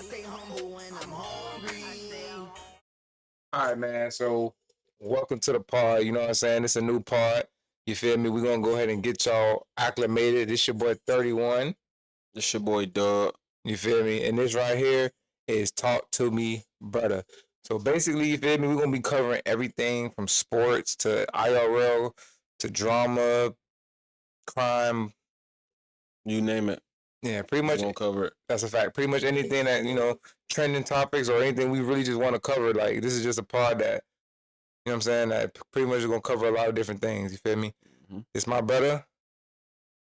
stay humble when I'm hungry. All right, man. So, welcome to the pod. You know what I'm saying? It's a new pod. You feel me? We're going to go ahead and get y'all acclimated. This your boy 31. This your boy Doug. You feel me? And this right here is Talk to Me Brudda. So, basically, you feel me? We're going to be covering everything from sports to IRL to drama, crime. You name it. Yeah, pretty much. We're going to cover it. That's a fact. Pretty much anything that, trending topics or anything we really just want to cover. Like, this is just a pod that, you know what I'm saying, that pretty much is going to cover a lot of different things. You feel me? Mm-hmm. It's my brother.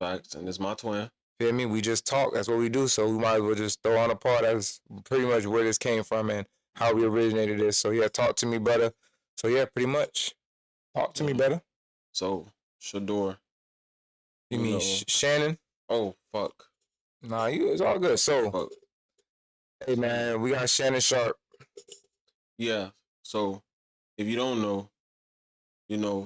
Facts. And it's my twin. Feel me? We just talk. That's what we do. So we might as well just throw on a pod. That's pretty much where this came from and how we originated this. So, yeah, talk to me, brother. So, yeah, pretty much. Talk to me, brother. So, Shaduer. You mean Shannon? Oh, fuck. Nah, it's all good. So, hey, man, we got Shannon Sharpe. Yeah. So, if you don't know,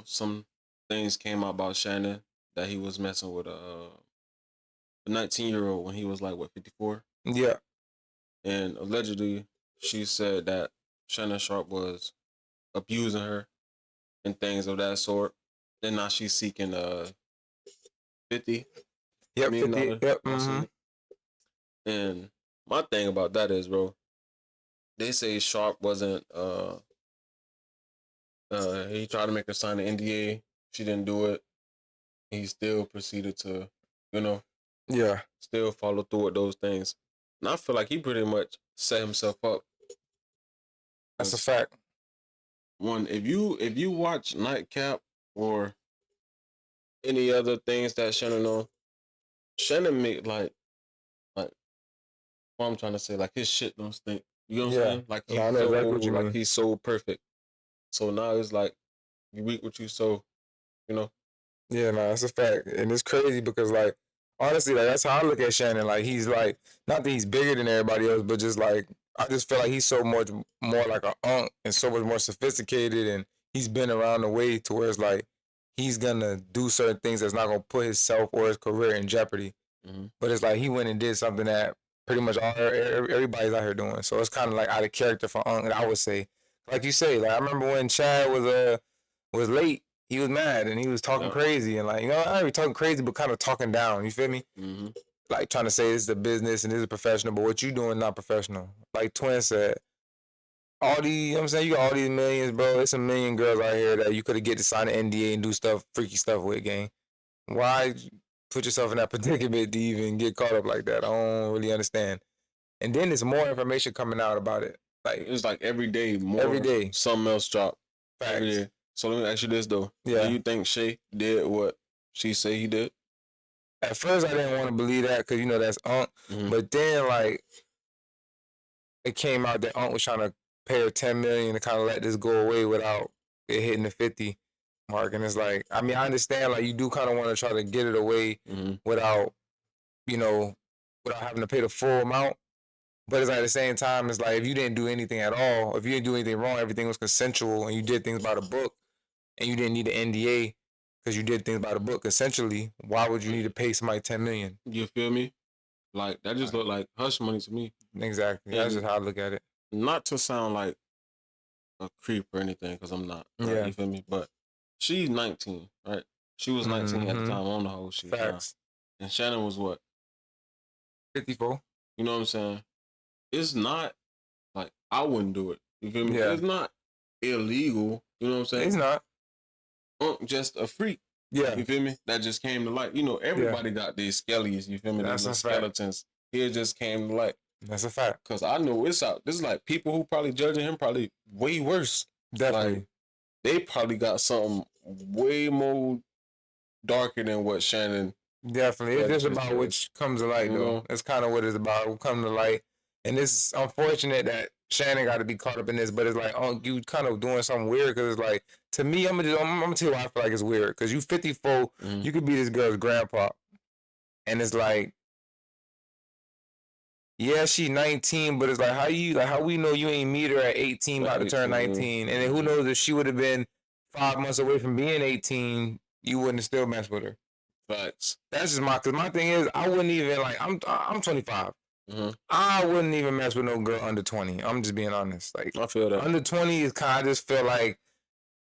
some things came out about Shannon that he was messing with a 19-year-old when he was like, 54? Yeah. And allegedly, she said that Shannon Sharpe was abusing her and things of that sort. And now she's seeking 50. Yep, 50. Yep. Mm-hmm. And my thing about that is, bro, they say Sharpe wasn't he tried to make her sign an NDA. She didn't do it. He still proceeded to, still follow through with those things. And I feel like he pretty much set himself up. That's a fact. One, if you watch Nightcap or any other things that Shannon made like what I'm trying to say, like his shit don't stink. You know what I'm saying? Like he's so perfect. So now it's like you reap what you sow, Yeah, no, that's a fact. And it's crazy because like honestly, like that's how I look at Shannon. Like he's like not that he's bigger than everybody else, but just like I just feel like he's so much more like an unk and so much more sophisticated and he's been around the way to where it's like he's gonna do certain things that's not gonna put himself or his career in jeopardy. Mm-hmm. But it's like he went and did something that pretty much everybody's out here doing. So it's kind of like out of character for unk. And I would say, like you say, like I remember when Chad was late. He was mad and he was talking crazy and like, I ain't talking crazy, but kind of talking down. You feel me? Mm-hmm. Like trying to say this is a business and this is a professional, but what you doing not professional. Like Twin said, all these, you know what I'm saying? You got all these millions, bro. There's a million girls out here that you could have get to sign an NDA and do stuff, freaky stuff with, gang. Why put yourself in that predicament to even get caught up like that? I don't really understand. And then there's more information coming out about it. Like it's like every day, something else drop. Facts. Every day. So let me ask you this though. Yeah. Do you think Shay did what she say he did? At first, I didn't want to believe that because that's Unc. Mm-hmm. But then, like, it came out that Unc was trying to pay her $10 million to kind of let this go away without it hitting the 50 mark. And it's like, I mean, I understand, like, you do kind of want to try to get it away without having to pay the full amount. But it's like at the same time, it's like if you didn't do anything at all, if you didn't do anything wrong, everything was consensual, and you did things by the book, and you didn't need an NDA because you did things by the book. Essentially, why would you need to pay somebody $10 million? You feel me? Like that just looked like hush money to me. Exactly. That's just how I look at it. Not to sound like a creep or anything, because I'm not. Right? Yeah. You feel me? But she's 19, right? She was 19 at the time. I don't know how old she was. Facts. And Shannon was what? 54. You know what I'm saying? It's not like I wouldn't do it. You feel me? Yeah. It's not illegal. You know what I'm saying? It's not. Just a freak. Yeah. You feel me? That just came to light. Everybody got these skellies. You feel me? That's a skeletons. Here just came to light. That's a fact. Because I know it's out. This is like people who probably judging him probably way worse. Definitely. Like, they probably got something way more darker than what Shannon. Definitely. It's just about which comes to light, though. That's kind of what it's about. What comes to light. And it's unfortunate that Shannon got to be caught up in this, but it's like, you kind of doing something weird because it's like, to me, I'm gonna tell you why I feel like it's weird. Because you 54, you could be this girl's grandpa. And it's like, yeah, she's 19, but it's like, how we know you ain't meet her at 18, about to turn 19? And then who knows if she would have been 5 months away from being 18, you wouldn't have still messed with her. Facts. That's just because my thing is, I wouldn't even, like, I'm 25. I wouldn't even mess with no girl under 20. I'm just being honest. Like, I feel that. under 20 is kind of, I just feel like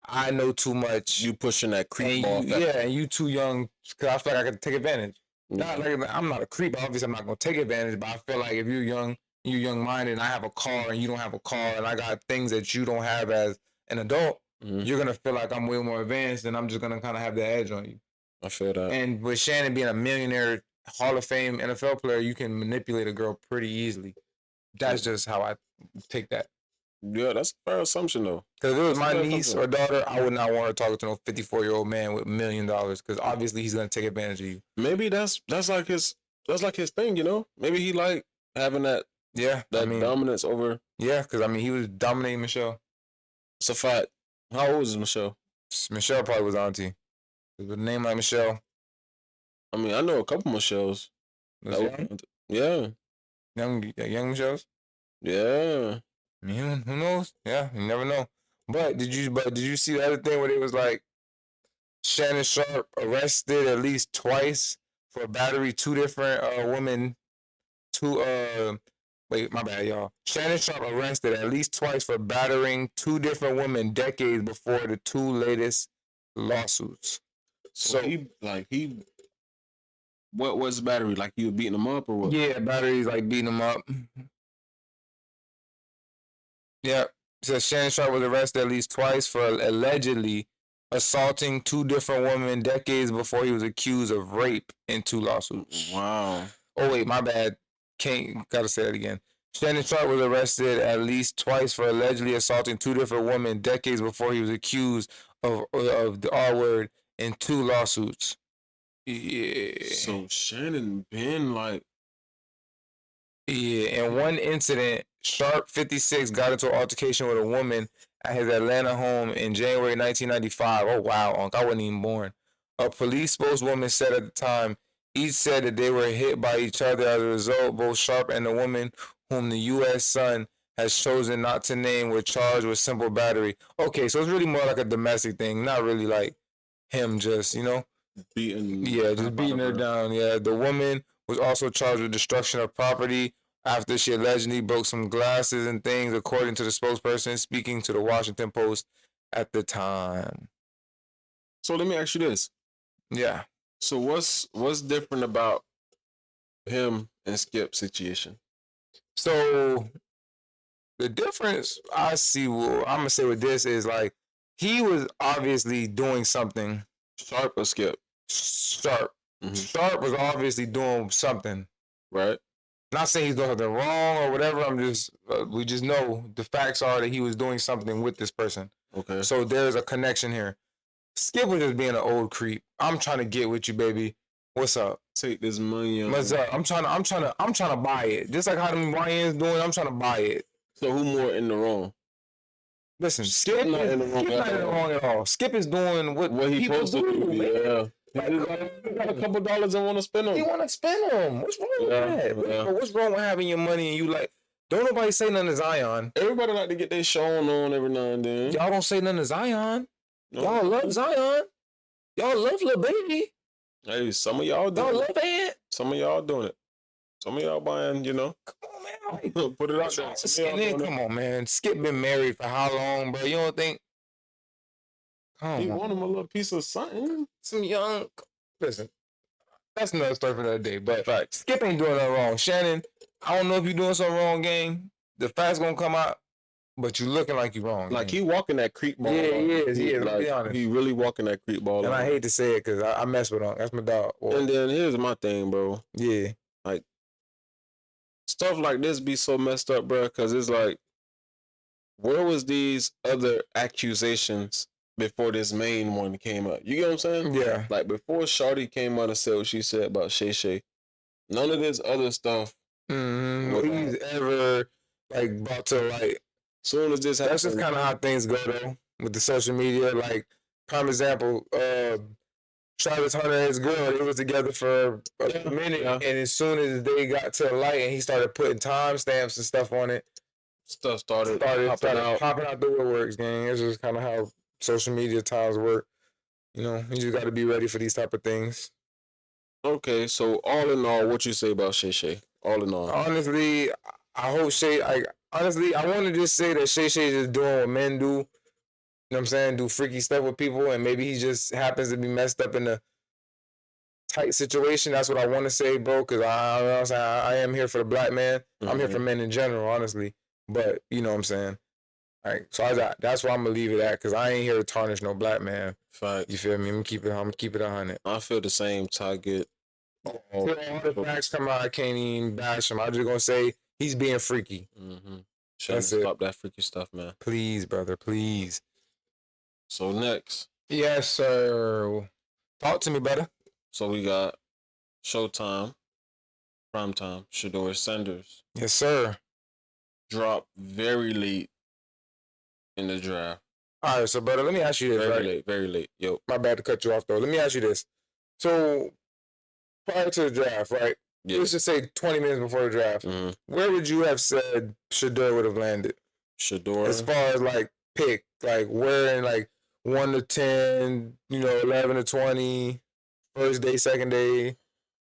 I know too much. You pushing that creep and ball. and you too young, because I feel like I could take advantage. Not like I'm not a creep. Obviously, I'm not gonna take advantage. But I feel like if you're young minded, and I have a car and you don't have a car, and I got things that you don't have as an adult, you're gonna feel like I'm way more advanced, and I'm just gonna kind of have the edge on you. I feel that. And with Shannon being a millionaire, Hall of Fame NFL player, you can manipulate a girl pretty easily. That's just how I take that. Yeah, that's a fair assumption though. Because if it was my niece or daughter, I would not want her talking to no 54-year-old man with $1 million. Because obviously he's gonna take advantage of you. Maybe that's like his thing, you know. Maybe he like having that dominance over. Yeah, because I mean he was dominating Michelle. It's a fact. How old is Michelle? Michelle probably was auntie. With a name like Michelle. I mean, I know a couple Michelles. Yeah. Young Michelles. Yeah. I mean, who knows? Yeah, you never know. But did you see the other thing where it was like Shannon Sharpe arrested at least twice for battery 2 different women? Wait, my bad, y'all. Shannon Sharpe arrested at least twice for battering 2 different women decades before the 2 latest lawsuits. So he what was battery? Like he was beating them up or what? Yeah, batteries like beating them up. Yeah. So Shannon Sharpe was arrested at least twice for allegedly assaulting 2 different women decades before he was accused of rape in 2 lawsuits. Wow. Oh wait, my bad. Gotta say that again. Shannon Sharpe was arrested at least twice for allegedly assaulting 2 different women decades before he was accused of the R word in 2 lawsuits. Yeah. So Shannon been like. Yeah, in one incident, Sharpe, 56, got into an altercation with a woman at his Atlanta home in January 1995. Oh, wow, Unc, I wasn't even born. A police spokeswoman said at the time, each said that they were hit by each other. As a result, both Sharpe and the woman, whom the U.S. Sun has chosen not to name, were charged with simple battery. Okay, so it's really more like a domestic thing, not really like him just, beating. Yeah, just beating her down. Yeah, the woman was also charged with destruction of property after she allegedly broke some glasses and things, according to the spokesperson speaking to the Washington Post at the time. So let me ask you this. Yeah. So what's different about him and Skip's situation? So the difference I see, I'm gonna say with this is like he was obviously doing something. Sharpe or Skip? Sharpe. Mm-hmm. Sharpe was obviously doing something. Right. Not saying he's doing something wrong or whatever. I'm just, we just know the facts are that he was doing something with this person. Okay. So there's a connection here. Skip was just being an old creep. I'm trying to get with you, baby. What's up? Take this money. What's up? I'm trying to buy it. Just like how them YNs doing, I'm trying to buy it. So who more in the wrong? Listen, Skip not in the wrong at all. Skip is doing what he supposed to do. Yeah. He got a couple dollars and want to spend them. He want to spend them. What's wrong with that? Yeah. What's wrong with having your money and you like? Don't nobody say nothing to Zion. Everybody like to get their show on every now and then. Y'all don't say nothing to Zion. No. Y'all love Zion. Y'all love little baby. Hey, some of y'all doing y'all love it. Some of y'all doing it. Some of y'all buying, Come on, man. Like, put it out there. Come on, man. Skip been married for how long, bro? You don't think? He want him a little piece of something. Some young. Listen, that's another story for another day. But Skip ain't doing nothing wrong. Shannon, I don't know if you're doing something wrong, gang. The facts gonna come out, but you looking like you wrong. Like he walking that creep ball. Yeah, he is. He is. Like, be honest. He really walking that creep ball. And I hate to say it because I mess with him. That's my dog. Well, and then here's my thing, bro. Yeah. Like stuff like this be so messed up, bro. Because it's like, where was these other accusations before this main one came up? You get what I'm saying? Yeah. Like before Shawty came out and said what she said about Shay Shay, none of this other stuff. He's ever like about to like. Soon as this happens, that's just kind of how things go though with the social media. Like, prime example, Travis Hunter and his girl, they was together for a minute, and as soon as they got to the light and he started putting timestamps and stuff on it, stuff started popping out the woodworks, gang. It's just kind of how social media times work. You just got to be ready for these type of things. Okay, so all in all, what you say about Shay Shay? All in all. Honestly, I hope Shay. Honestly, I want to just say that Shay just doing what men do. You know what I'm saying? Do freaky stuff with people, and maybe he just happens to be messed up in a tight situation. That's what I want to say, bro. Because you know what I'm saying? I am here for the black man. I'm here for men in general, honestly. But you know what I'm saying? So that's why I'm gonna leave it at, because I ain't here to tarnish no black man. Fact. You feel me? I'm gonna keep it 100. I feel the same target. Till all the facts come out, I can't even bash him. I'm just gonna say he's being freaky. Shouldn't stop that freaky stuff, man. Please, brother, please. So next. Yes, sir. Talk to me, brother. So we got Showtime, Primetime, Shaduer Sanders. Yes, sir. Dropped very late in the draft. All right, so brother, let me ask you this. Very late. Yo. My bad to cut you off, though. Let me ask you this. So, prior to the draft, right? Yeah. Let's just say 20 minutes before the draft. Where would you have said Shaduer would have landed? Shaduer? As far as, like, pick. Like, where in, like, 1 to 10, 11 to 20, first day, second day.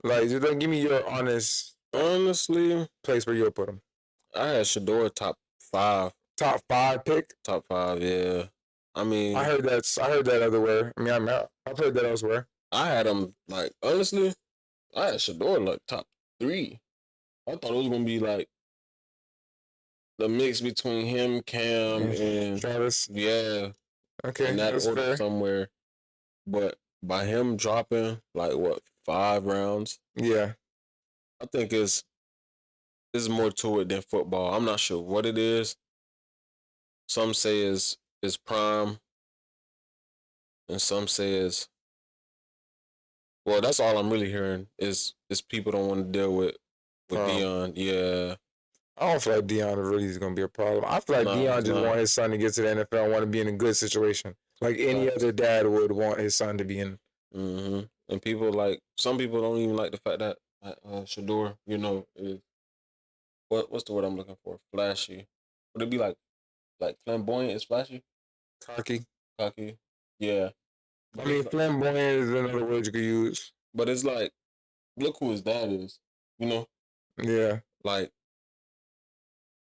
Like, just give me your honestly place where you would put him. I had Shaduer top 5. Top 5 pick? Top 5, yeah. I mean, I heard that otherwhere. I mean, I've heard that elsewhere. I had him, like, honestly, I had Shaduer like top 3. I thought it was gonna be like the mix between him, Cam, and Travis. Yeah. Okay, in that order fair. somewhere. But by him dropping like 5 rounds? Yeah. I think there's more to it than football. I'm not sure what it is. Some say is prime, and some say is, well, that's all I'm really hearing is people don't want to deal with Deion. Yeah. I don't feel like Deion really is going to be a problem. I feel like Deion just want his son to get to the NFL and want to be in a good situation. Like any other dad would want his son to be in. And people some people don't even like the fact that Shaduer, is, what's the word I'm looking for? Flashy. Would it be like flamboyant is flashy? Cocky. Yeah. I mean, flamboyant is another word you could use. But it's like, look who his dad is, Yeah. Like,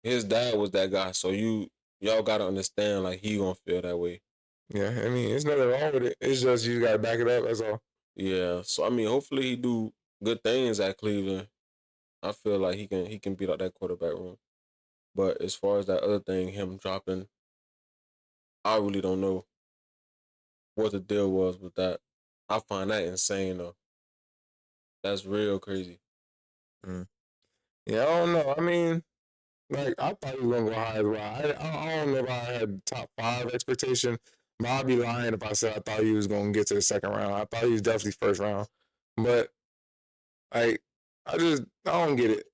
his dad was that guy, so y'all gotta understand, like, he gonna feel that way. Yeah, I mean, there's nothing wrong with it. It's just you gotta back it up, that's all. Yeah, so I mean, hopefully he do good things at Cleveland. I feel like he can beat out that quarterback room. But as far as that other thing, him dropping, I really don't know what the deal was with that. I find that insane, though. That's real crazy. Yeah, I don't know. I mean, like, I thought he was going to go high as well. I don't know if I had top 5 expectation, but I'd be lying if I said I thought he was going to get to the second round. I thought he was definitely first round. But, like, I don't get it.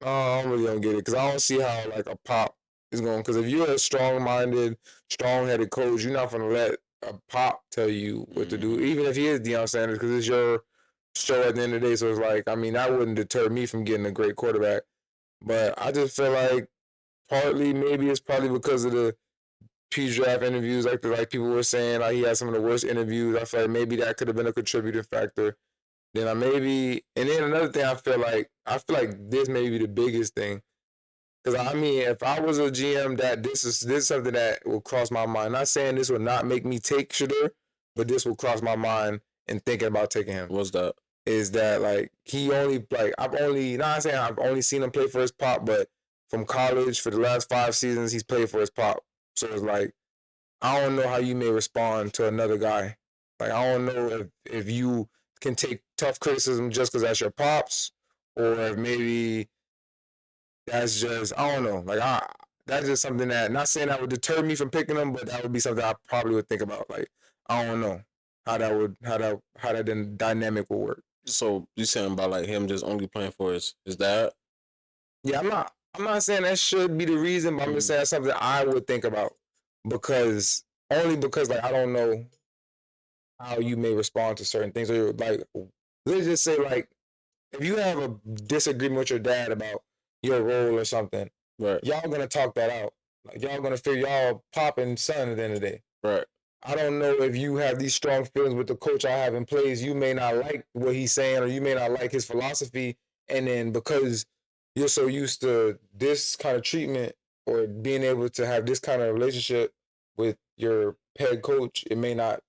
I really don't get it, because I don't see how, like, a Pop is going. Because if you're a strong-minded, strong-headed coach, you're not going to let a Pop tell you what to do, even if he is Deion Sanders, because it's your show at the end of the day. So it's like, I mean, that wouldn't deter me from getting a great quarterback. But I just feel like maybe it's probably because of the pre-draft interviews, like people were saying, like he had some of the worst interviews. I feel like maybe that could have been a contributing factor. Then and then another thing, I feel like this may be the biggest thing. Because I mean, if I was a GM, that this is something that will cross my mind. Not saying this will not make me take Shaduer, but this will cross my mind in thinking about taking him. What's that? Is that like he only I've only seen him play for his pop, but from college for the last 5 seasons he's played for his pop. So it's like, I don't know how you may respond to another guy. Like, I don't know if you can take tough criticism just because that's your pops, or if maybe that's just, I don't know. Like, that's just something that, not saying that would deter me from picking him, but that would be something I probably would think about. Like, I don't know how that dynamic would work. So you saying about like him just only playing for his dad? Yeah, I'm not saying that should be the reason, but I'm just saying that's something I would think about, because like I don't know how you may respond to certain things. Or like, let's just say, like, if you have a disagreement with your dad about your role or something, right? Y'all gonna talk that out. Like, y'all gonna figure y'all popping son at the end of the day, right? I don't know if you have these strong feelings with the coach I have in place. You may not like what he's saying, or you may not like his philosophy, and then because you're so used to this kind of treatment or being able to have this kind of relationship with your head coach, it may not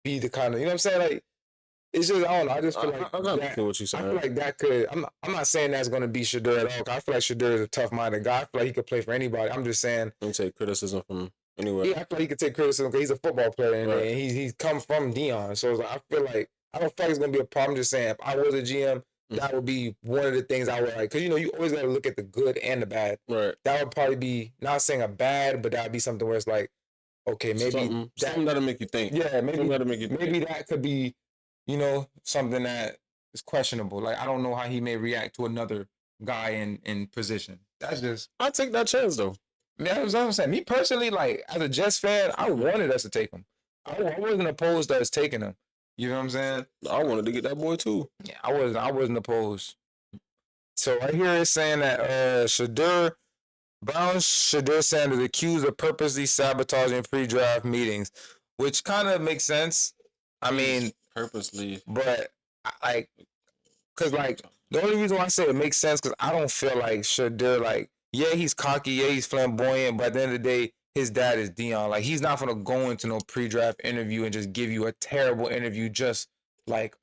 be the kind of, you know what I'm saying? Like, it's just, I don't know. I just feel like I gotta that, feel what you're I saying. feel like that could. I'm not saying that's going to be Shaduer at all. 'Cause I feel like Shaduer is a tough-minded guy. I feel like he could play for anybody. I'm just saying. Don't take criticism from anywhere. Yeah, I feel like he could take criticism because he's a football player and, Right. and he's come from Dion. So it's like, I feel like I don't feel like it's going to be a problem. I'm just saying, if I was a GM, that would be one of the things I would like. Because you always got to look at the good and the bad. Right. That would probably be not saying a bad, but that would be something where it's like, okay, maybe something that'll make you think. Yeah, Something that'll make you maybe think. that could be, something that is questionable. Like, I don't know how he may react to another guy in position. That's just. I take that chance though. That's what I'm saying. Me personally, like as a Jets fan, I wanted us to take him. I wasn't opposed to us taking him. You know what I'm saying? I wanted to get that boy too. Yeah, I wasn't opposed. So right here it's saying that Shaduer Sanders accused of purposely sabotaging pre-draft meetings, which kind of makes sense. I mean, purposely, but because the only reason why I say it makes sense because I don't feel like Shaduer, yeah, he's cocky, yeah, he's flamboyant, but at the end of the day, his dad is Dion. Like, he's not gonna go into no pre-draft interview and just give you a terrible interview just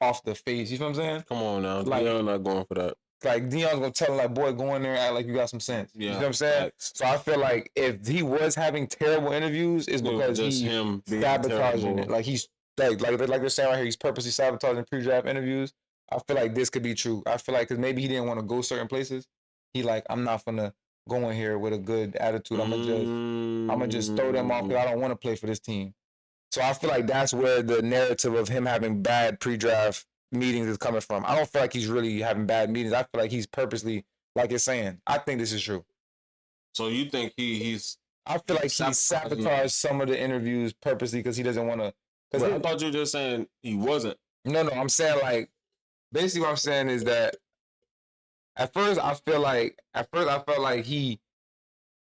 off the face. You know what I'm saying? Come on now, Dion not going for that. Like, Dion's gonna tell him, boy, go in there and act like you got some sense. Yeah, you know what I'm saying? Facts. So I feel like if he was having terrible interviews, it's because he's him sabotaging it. Like, he's like they're saying right here, he's purposely sabotaging pre-draft interviews. I feel like this could be true. I feel like because maybe he didn't want to go certain places. He I'm not gonna go in here with a good attitude. I'm gonna just throw them off because I don't want to play for this team. So I feel like that's where the narrative of him having bad pre-draft meetings is coming from. I don't feel like he's really having bad meetings. I feel like he's purposely, like it's saying. I think this is true. So you think he's? I feel like he sabotaged some of the interviews purposely because he doesn't want to. I thought you were just saying he wasn't. No, I'm saying basically what I'm saying is that at first I felt like he.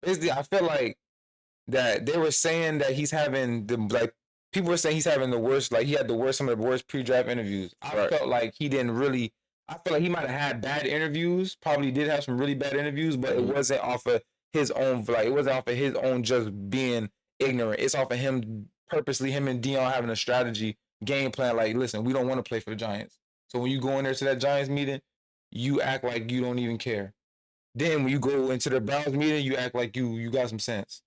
Basically, I feel like that they were saying that he's having people were saying he's having the worst, he had some of the worst pre-draft interviews. I felt like he didn't really. I feel like he might have had bad interviews. Probably did have some really bad interviews, but it wasn't off of his own. It wasn't off of his own just being ignorant. It's off of him purposely. Him and Dion having a strategy game plan. Like, listen, we don't want to play for the Giants. So when you go in there to that Giants meeting, you act like you don't even care. Then when you go into the Browns meeting, you act like you got some sense.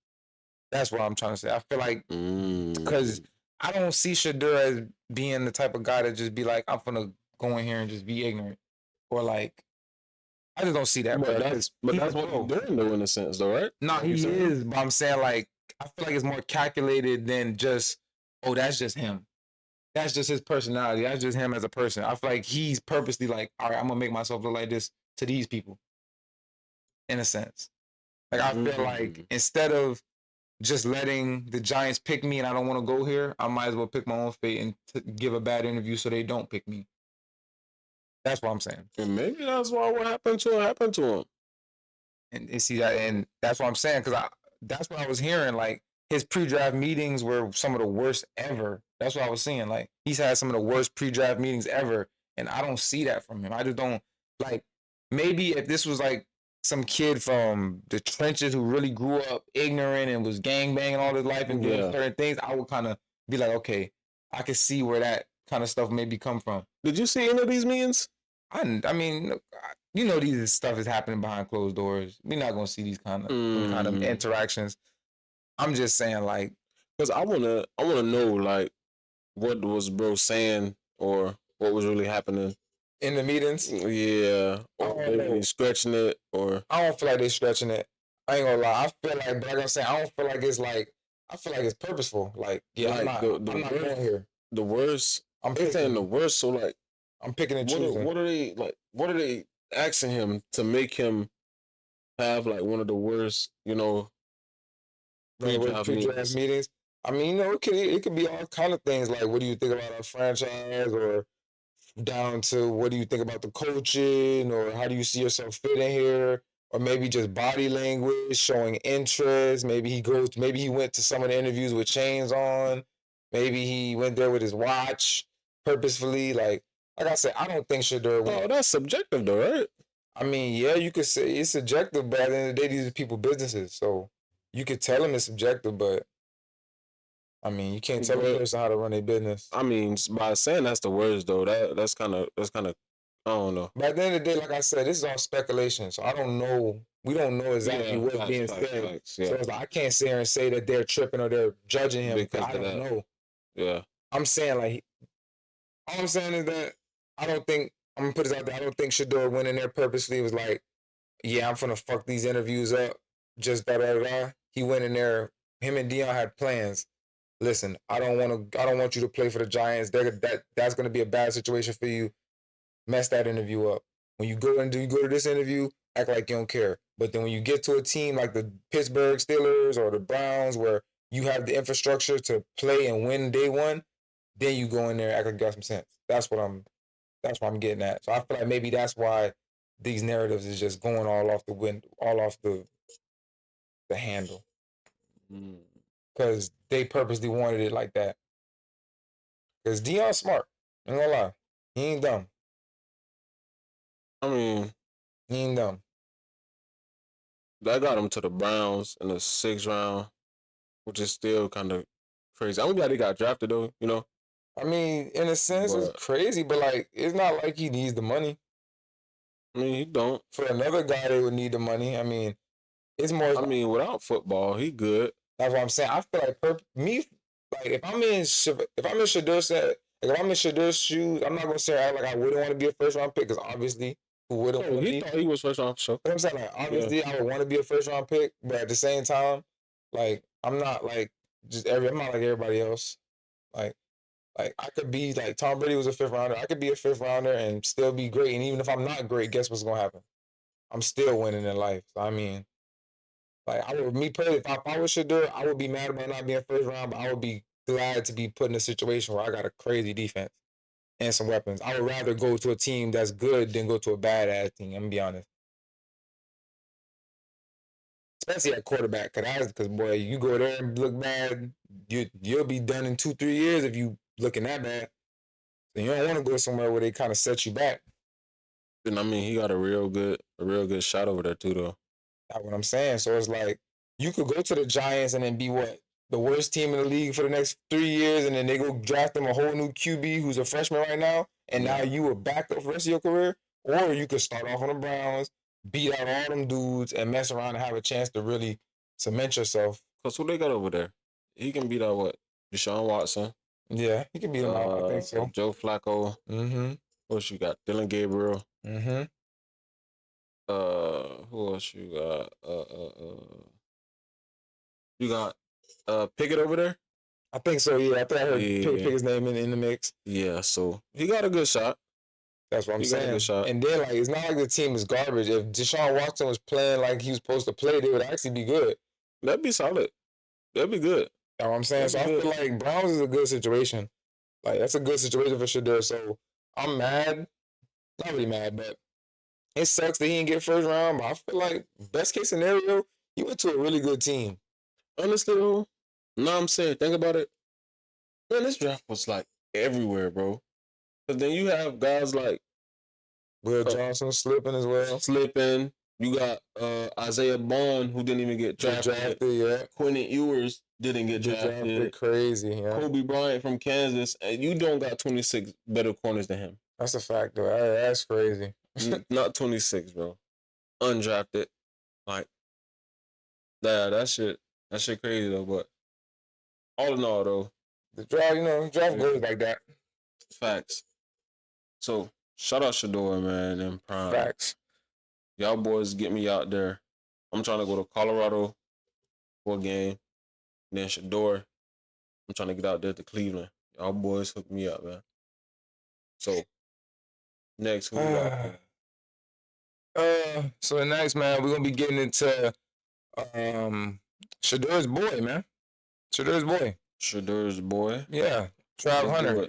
That's what I'm trying to say. I feel like because I don't see Shaduer as being the type of guy that just be like, I'm gonna go in here and just be ignorant, or I just don't see that. But that's what you're doing though, in a sense, though, right? No, he is. But I'm saying I feel like it's more calculated than just, oh, that's just him. That's just his personality. That's just him as a person. I feel like he's purposely all right, I'm gonna make myself look like this to these people. In a sense, I feel like instead of just letting the Giants pick me and I don't want to go here, I might as well pick my own fate and give a bad interview so they don't pick me. That's what I'm saying. And maybe that's why what happened to him. And see that, and that's what I'm saying because that's what I was hearing. His pre-draft meetings were some of the worst ever. That's what I was seeing. He's had some of the worst pre-draft meetings ever, and I don't see that from him. I just don't Maybe if this was some kid from the trenches who really grew up ignorant and was gangbanging all his life and doing certain things, I would kind of be like, okay, I can see where that kind of stuff maybe come from. Did you see any of these meetings? I mean, these stuff is happening behind closed doors. We're not gonna see these kind of interactions. I'm just saying, because I wanna know what was bro saying or what was really happening. In the meetings? Yeah. Or they stretching it, or I don't feel like they stretching it. I ain't gonna lie. I feel like, but I'm saying, I don't feel like it's I feel like it's purposeful. I'm not going here. The worst. They're saying the worst, so I'm picking and choosing. What are they asking him to make him have one of the worst, pre-draft meetings? I mean, it could be all kind of things. What do you think about our franchise, or down to what do you think about the coaching, or how do you see yourself fitting here, or maybe just body language, showing interest. Maybe he went to some of the interviews with chains on. Maybe he went there with his watch purposefully. like I said, I don't think Shaduer win. Oh, that's subjective though, right? I mean, yeah, you could say it's subjective, but at the end of the day, these are people businesses. So you could tell them it's subjective, but I mean, you can't tell a person how to run a business. I mean, by saying that's the words though, that's kind of I don't know. But at the end of the day, like I said, this is all speculation. So I don't know. We don't know exactly what's being said. Yeah. So it's like, I can't sit here and say that they're tripping or they're judging him because I don't know. Yeah. I'm saying like, all I'm saying is that I don't think, I'm gonna put this out there, I don't think Shaduer went in there purposely was like, yeah, I'm gonna fuck these interviews up. Just da. He went in there. Him and Dion had plans. Listen, I don't want you to play for the Giants. That's gonna be a bad situation for you. Mess that interview up. When you go to this interview, act like you don't care. But then when you get to a team like the Pittsburgh Steelers or the Browns, where you have the infrastructure to play and win day one, then you go in there and act like you got some sense. That's what I'm getting at. So I feel like maybe that's why these narratives is just going all off the handle. Because they purposely wanted it like that. Because Dion's smart. I'm gonna lie. He ain't dumb. I mean, he ain't dumb. That got him to the Browns in the 6th round, which is still kind of crazy. I'm glad he got drafted though, you know. I mean, in a sense, it's crazy, but like, it's not like he needs the money. I mean, he don't. For another guy, they would need the money. I mean, it's more. I mean, without football, he good. That's what I'm saying. I feel like if I'm in Shadur's shoes, I'm not gonna say like I wouldn't want to be a first round pick because obviously who wouldn't? Oh, he thought he was first round. So I'm saying like obviously I would want to be a first round pick, but at the same time, like I'm not like I'm not like everybody else. Like I could be like Tom Brady was a 5th rounder. I could be a 5th rounder and still be great. And even if I'm not great, guess what's gonna happen? I'm still winning in life. So, I mean, like me personally, if I was Shaduer, I would be mad about not being first round, but I would be glad to be put in a situation where I got a crazy defense and some weapons. I would rather go to a team that's good than go to a bad ass team. I'm gonna be honest. Especially at quarterback, because boy, you go there and look bad, you'll be done in 2-3 years if you looking that bad. So you don't want to go somewhere where they kind of set you back. And I mean, he got a real good shot over there too, though. That's what I'm saying. So it's like you could go to the Giants and then be the worst team in the league for the next 3 years, and then they go draft them a whole new QB who's a freshman right now, and now you are back up for the rest of your career. Or you could start off on the Browns, beat out all them dudes, and mess around and have a chance to really cement yourself. Cause who they got over there? He can beat out Deshaun Watson. Yeah, he can beat him out. I think so. Joe Flacco. Mm-hmm. Who else you got? Dylan Gabriel. Mm-hmm. Who else you got? You got Pickett over there? I think so, yeah. I think I heard Pickett's name in the mix. Yeah, so he got a good shot. That's what I'm saying. Got a good shot. And then like it's not like the team is garbage. If Deshaun Watson was playing like he was supposed to play, they would actually be good. That'd be solid. That'd be good. That's what I'm saying. So I feel like Browns is a good situation. Like that's a good situation for Shaduer. So I'm mad. Not really mad, but it sucks that he didn't get first round. But I feel like best case scenario, he went to a really good team. Honestly though, no, I'm saying, think about it. Man, this draft was like everywhere, bro. But then you have guys like Will Johnson slipping as well. Slipping. You got Isaiah Bond, who didn't even get drafted. Yeah. Quentin Ewers didn't get drafted. Crazy, yeah. Kobe Bryant from Kansas, and you don't got 26 better corners than him. That's a fact, though. That's crazy. Not 26, bro. Undrafted. Like, that shit crazy, though. But all in all, though, the draft goes like that. Facts. So, shout out Shaduer, man, and Prime. Facts. Y'all boys get me out there. I'm trying to go to Colorado for a game. Then Shaduer, I'm trying to get out there to Cleveland. Y'all boys hook me up, man. So, next, who we got? So next, man, we're going to be getting into Shaduer's boy, man. Shaduer's boy. Yeah. Trav Hunter.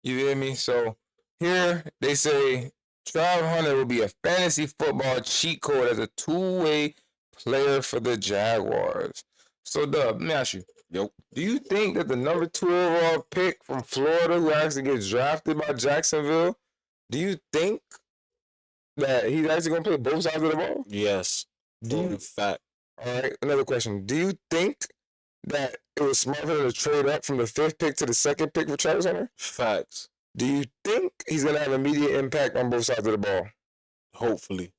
You hear me? So, here they say Trav Hunter will be a fantasy football cheat code as a two-way player for the Jaguars. So, Dub, let me ask you. Yep. Do you think that the number 2 overall pick from Florida, who actually gets drafted by Jacksonville, Do you think that he's actually gonna play both sides of the ball? Yes. Do In fact, All right, another question. Do you think that it was smart for him to trade up from the 5th pick to the 2nd pick for Travis Hunter? facts. Do you think he's gonna have immediate impact on both sides of the ball? Hopefully.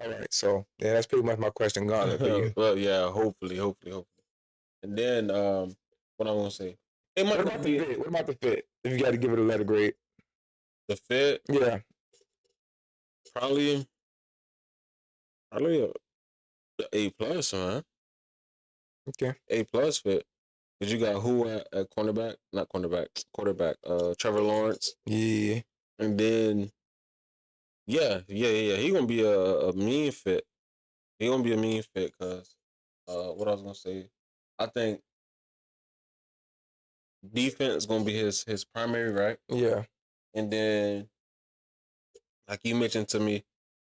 All right, so yeah, that's pretty much my question gone for you. Well, yeah, hopefully. And then, what I'm gonna say? It might What not about be the fit? What about the fit? If you got to give it a letter grade, the fit. yeah, Probably a A+, man. okay, A+ fit. Cause you got who at cornerback? Not cornerback. Quarterback. Trevor Lawrence. yeah. And then, yeah. He gonna be a mean fit. He gonna be a mean fit. Cause, what I was gonna say, I think defense gonna be his primary, right? Yeah. And then, like you mentioned to me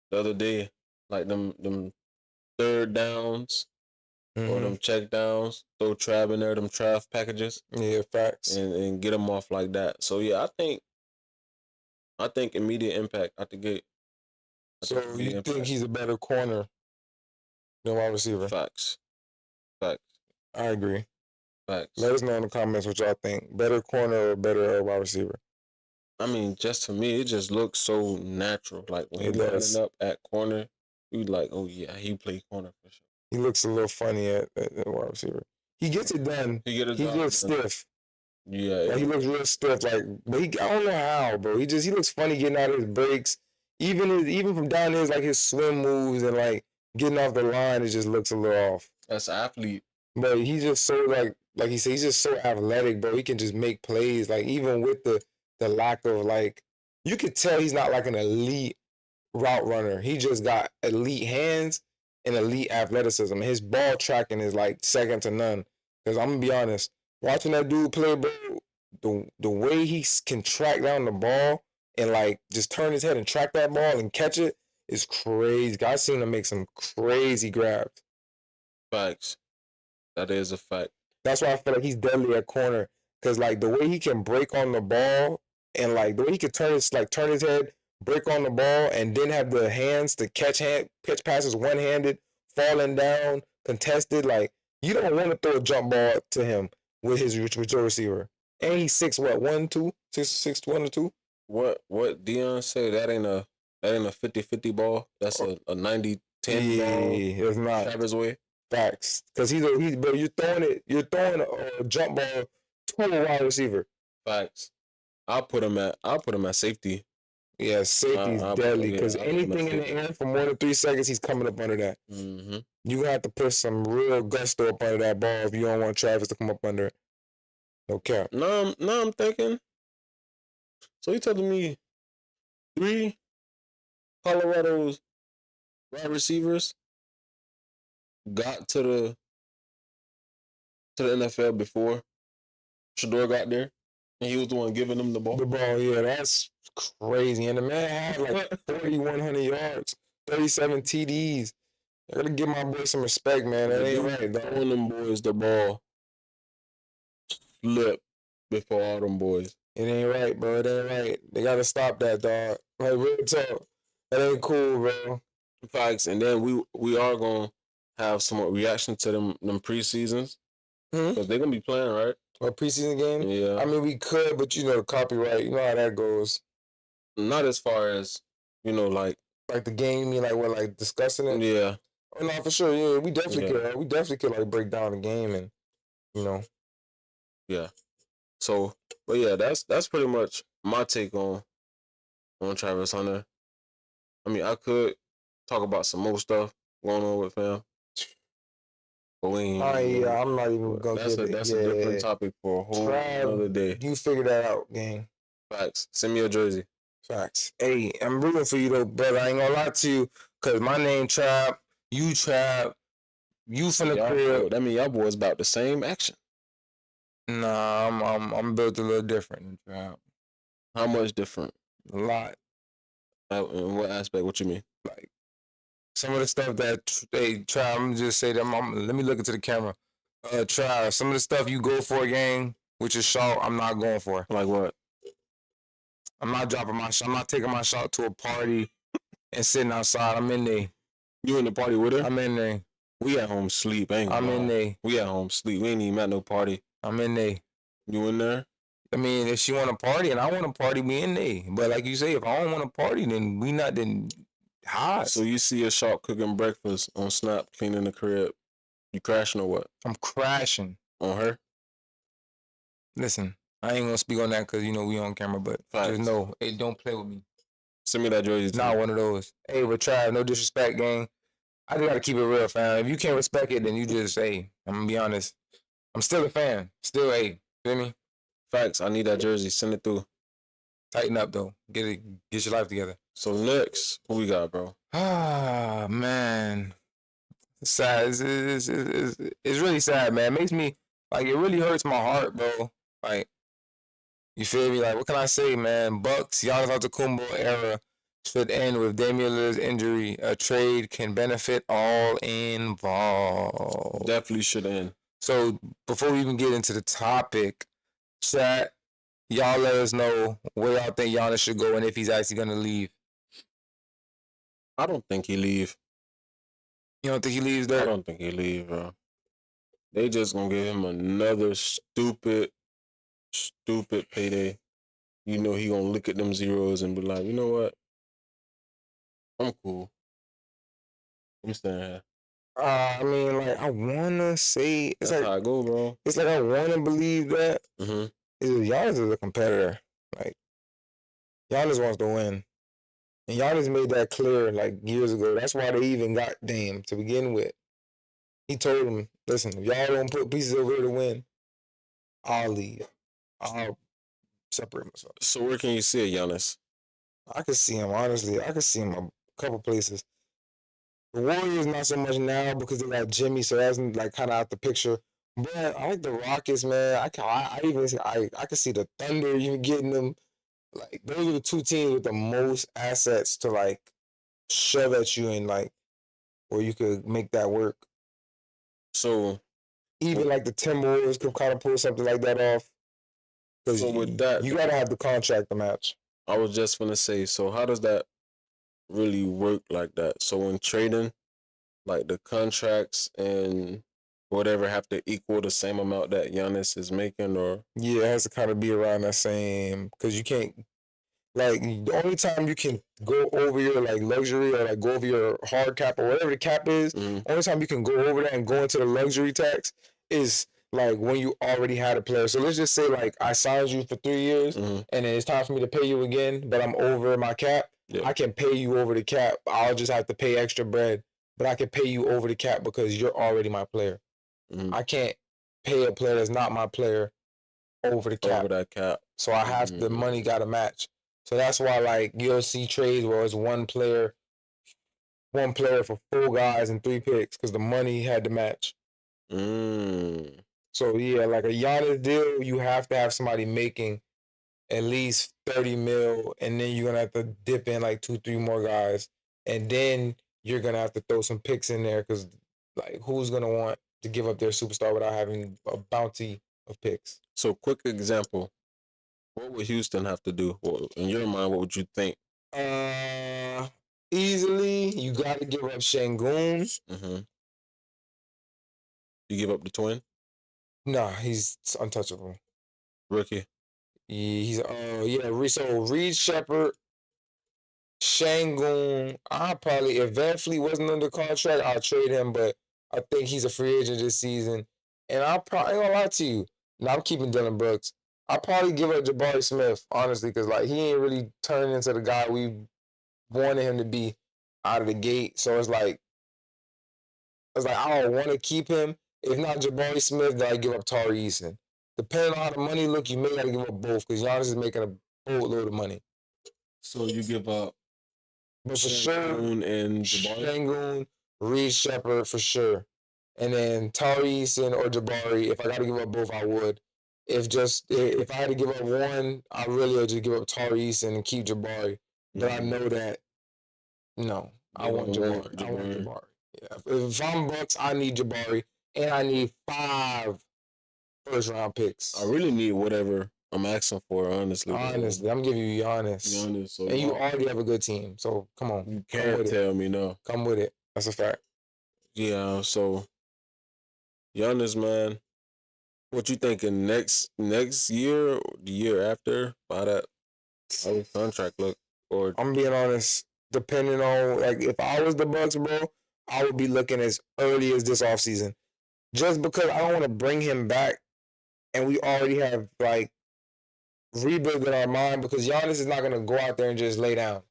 the other day, like them third downs or them check downs, throw Trav in there, them Trav packages, Yeah, facts. and get them off like that. So yeah, I think immediate impact out the gate. So you think he's a better corner than wide receiver? Facts. I agree. Facts. Let us know in the comments what y'all think. Better corner or better wide receiver? I mean, just to me, it just looks so natural. Like when It he's does. lining up at corner, you like, oh yeah, he play corner for sure. He looks a little funny at wide receiver. He gets it done. He looks stiff. Yeah, Like, he looks real stiff. Like, but I don't know how, bro. He looks funny getting out of his breaks. Even from down there, like his swim moves and like getting off the line, it just looks a little off. That's an athlete. But he's just so like he said, he's just so athletic, bro. He can just make plays. Like even with the lack of like, you could tell he's not like an elite route runner. He just got elite hands and elite athleticism. His ball tracking is like second to none. Because I'm gonna be honest, watching that dude play, bro, the way he can track down the ball and like just turn his head and track that ball and catch it is crazy. I've seen him make some crazy grabs. Facts. That is a fact. That's why I feel like he's deadly at corner. Because like the way he can break on the ball and like the way he can turn his head, break on the ball, and then have the hands to catch passes one-handed, falling down, contested. Like you don't want to throw a jump ball to him with your receiver. And he's 6'1", 1 or 2. What Dion say? That ain't a 50-50 ball. That's a 90-10 ball. It's not. Travis way. Facts. Because but you're throwing a jump ball to a wide receiver. Facts. I'll put him at safety. Yeah, safety's deadly because anything in the air for more than 3 seconds, he's coming up under that. Mm-hmm. You have to put some real gusto up under that ball if you don't want Travis to come up under it. No cap. No, I'm thinking. So you telling me 3 Colorado's wide receivers got to the NFL before Shaduer got there, and he was the one giving them the ball. Yeah, that's crazy. And the man had like 3,100 yards, 37 TDs. I gotta give my boy some respect, man. That ain't right, dog. Throwing them boys the ball flip before all them boys. It ain't right, bro. It ain't right. They gotta stop that, dog. Like real talk. That ain't cool, bro. Facts. And then we are gonna have some reaction to them preseasons. Because they're gonna be playing, right? A preseason game? Yeah. I mean, we could, but you know the copyright. You know how that goes. Not as far as, like the game. You mean like discussing it? Yeah. Oh, no, for sure. Yeah, we definitely could. We definitely could like break down the game and, Yeah. So, but yeah, that's pretty much my take on Travis Hunter. I mean, I could talk about some more stuff going on with him. But we ain't. I'm not even gonna get it. That's a different topic for a whole other day. You figure that out, gang. Facts. Send me a jersey. Facts. Hey, I'm rooting for you though, brother. I ain't gonna lie to you, cause my name Trap, you Trap, you from the crib. That mean y'all boys about the same action. Nah, I'm built a little different than Trap. How much different? A lot. In what aspect? What you mean? Like some of the stuff that they try. I'm gonna just say that. Let me look into the camera. Try some of the stuff you go for, gang, which is short. I'm not going for. Like what? I'm not dropping my shot. I'm not taking my shot to a party and sitting outside. I'm in there. You in the party with her? I'm in there. We at home sleep. Ain't I'm in there. We at home sleep. We ain't even at no party. I'm in there. You in there? I mean, if she want to party and I want to party, we in there. But like you say, if I don't want to party, then we not then high. So you see a Sharpe cooking breakfast on Snap, cleaning the crib. You crashing or what? I'm crashing On her? Listen, I ain't gonna speak on that because you know we on camera, but Facts. just know, hey, don't play with me. Send me that jersey. It's not one of those. Hey, but Trav, no disrespect, gang. I just gotta keep it real, fam. If you can't respect it, then you just hey. I'm gonna be honest. I'm still a fan. Still, hey, feel me? Facts. I need that jersey. Send it through. Tighten up though. Get your life together. So next, what we got, bro? Ah, man. It's sad. It's really sad, man. It makes me like it really hurts my heart, bro. Like, you feel me? Like, what can I say, man? Bucks, Giannis Antetokounmpo era should end with Damian Lillard's injury. A trade can benefit all involved. Definitely should end. So before we even get into the topic, chat, y'all let us know where y'all think Giannis should go and if he's actually gonna leave. I don't think he leave. You don't think he leaves there? I don't think he leave, bro. They just gonna give him another stupid payday. You know he gonna look at them zeros and be like, you know what? I'm cool. I'm staying here. I mean, like, I wanna say it's That's like how I go, bro. it's like I wanna believe that Giannis is a competitor. Like, Giannis wants to win, and Giannis made that clear like years ago. That's why they even got Dame to begin with. He told him, "Listen, if y'all don't put pieces over here to win, I'll leave. I'll separate myself." So where can you see it, Giannis? I could see him, honestly. I could see him a couple places. The Warriors not so much now because they got Jimmy, so that's like kind of out the picture. But I like the Rockets, man. I could see the Thunder even getting them. Like, those are the two teams with the most assets to like shove at you and like where you could make that work. So Even like the Timberwolves could kind of pull something like that off. Because So with that, you gotta have the contract to match. I was just gonna say, so how does that really work like that? So when trading, like the contracts and whatever have to equal the same amount that Giannis is making, or Yeah, it has to kind of be around that same, because you can't, like, the only time you can go over your like luxury or like go over your hard cap or whatever the cap is, only time you can go over that and go into the luxury tax is like when you already had a player. So let's just say like I signed you for 3 years and then it's time for me to pay you again, but I'm over my cap. Yeah. I can pay you over the cap. I'll just have to pay extra bread, but I can pay you over the cap because you're already my player. I can't pay a player that's not my player over the cap. over that cap. So I have the money got to match. So that's why like you'll see trades where it's one player for 4 guys and 3 picks because the money had to match. So yeah, like a Giannis deal, you have to have somebody making at least 30 mil, and then you're gonna have to dip in like 2-3 more guys, and then you're gonna have to throw some picks in there because like who's gonna want to give up their superstar without having a bounty of picks? So quick example, what would Houston have to do? Well, in your mind, what would you think? Easily, you got to give up Şengün. You give up the twin? Nah, he's untouchable. Rookie? He's so Reed Shepherd, Şengün. I probably, if Van Fleet wasn't under contract, I'll trade him, but I think he's a free agent this season. And I ain't gonna lie to you. Now I'm keeping Dylan Brooks. I'll probably give up Jabari Smith, honestly, because like he ain't really turning into the guy we wanted him to be out of the gate. So it's like I don't want to keep him. If not Jabari Smith, then I give up Tari Eason. Depending on how the money look, you may gotta give up both because Giannis is making a boatload of money. So you give up But for sure, and Jabari? Şengün, Reed Shepherd for sure. And then Tari Eason or Jabari, if I gotta give up both, I would. If I had to give up one, I really would just give up Tari Eason and keep Jabari. But I know that I want Jabari. I want Jabari. Yeah. If I'm Bucks, I need Jabari. And I need 5 first-round picks. I really need whatever I'm asking for, honestly. Honestly, I'm giving you Giannis. Giannis, so And you already have a good team. So come on. you Come can't with it. tell me no. Come with it. That's a fact. Yeah, so Giannis, man, what you thinking next year or the year after? How his contract look? Or I'm being honest. Depending on like if I was the Bucks, bro, I would be looking as early as this offseason. Just because I don't want to bring him back and we already have like rebuild in our mind because Giannis is not gonna go out there and just lay down.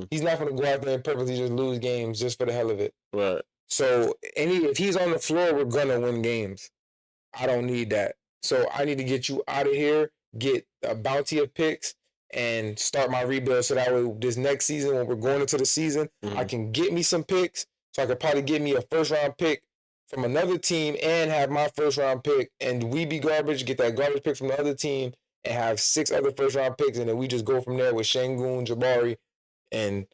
He's not gonna go out there and purposely just lose games just for the hell of it. right. So if he's on the floor, we're gonna win games. I don't need that. So I need to get you out of here, get a bounty of picks, and start my rebuild. So that way, this next season, when we're going into the season, I can get me some picks. So I could probably get me a first round pick from another team and have my first round pick, and we be garbage. Get that garbage pick from the other team and have 6 other first round picks, and then we just go from there with Şengün, Jabari, and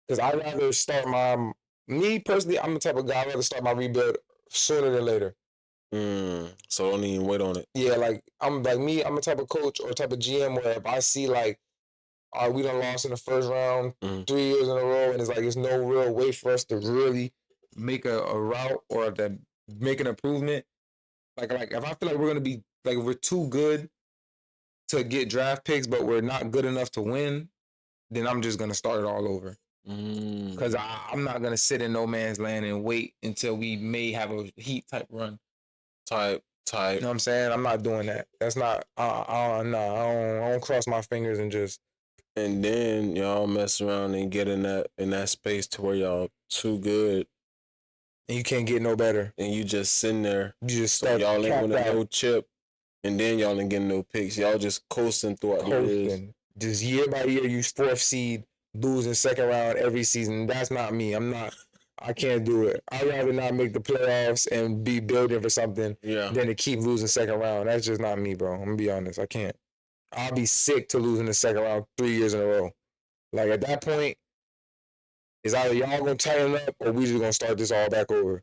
because I'd rather start me personally, I'm the type of guy I'd rather start my rebuild sooner than later. So don't even wait on it. Yeah, like I'm a type of coach or type of GM where if I see like, all right, we done lost in the first round 3 years in a row, and it's like there's no real way for us to really make a route or to make an improvement. Like if I feel like we're gonna be like we're too good to get draft picks, but we're not good enough to win, then I'm just gonna start it all over. Because I'm not gonna sit in no man's land and wait until we may have a Heat type run. Type. You know what I'm saying? I'm not doing that. That's not. No, I don't cross my fingers and just. And then y'all mess around and get in that space to where y'all too good, and you can't get no better, and you just sitting there. You just so start. Y'all ain't winning no chip, and then y'all ain't getting no picks. Y'all just coasting throughout the years. Just year by year, you 4th seed, losing second round every season. That's not me. I'm not. I can't do it. I'd rather not make the playoffs and be building for something than to keep losing second round. That's just not me, bro. I'm gonna be honest. I can't. I'll be sick to losing the second round 3 years in a row. Like at that point, it's either y'all gonna tighten up or we just gonna start this all back over.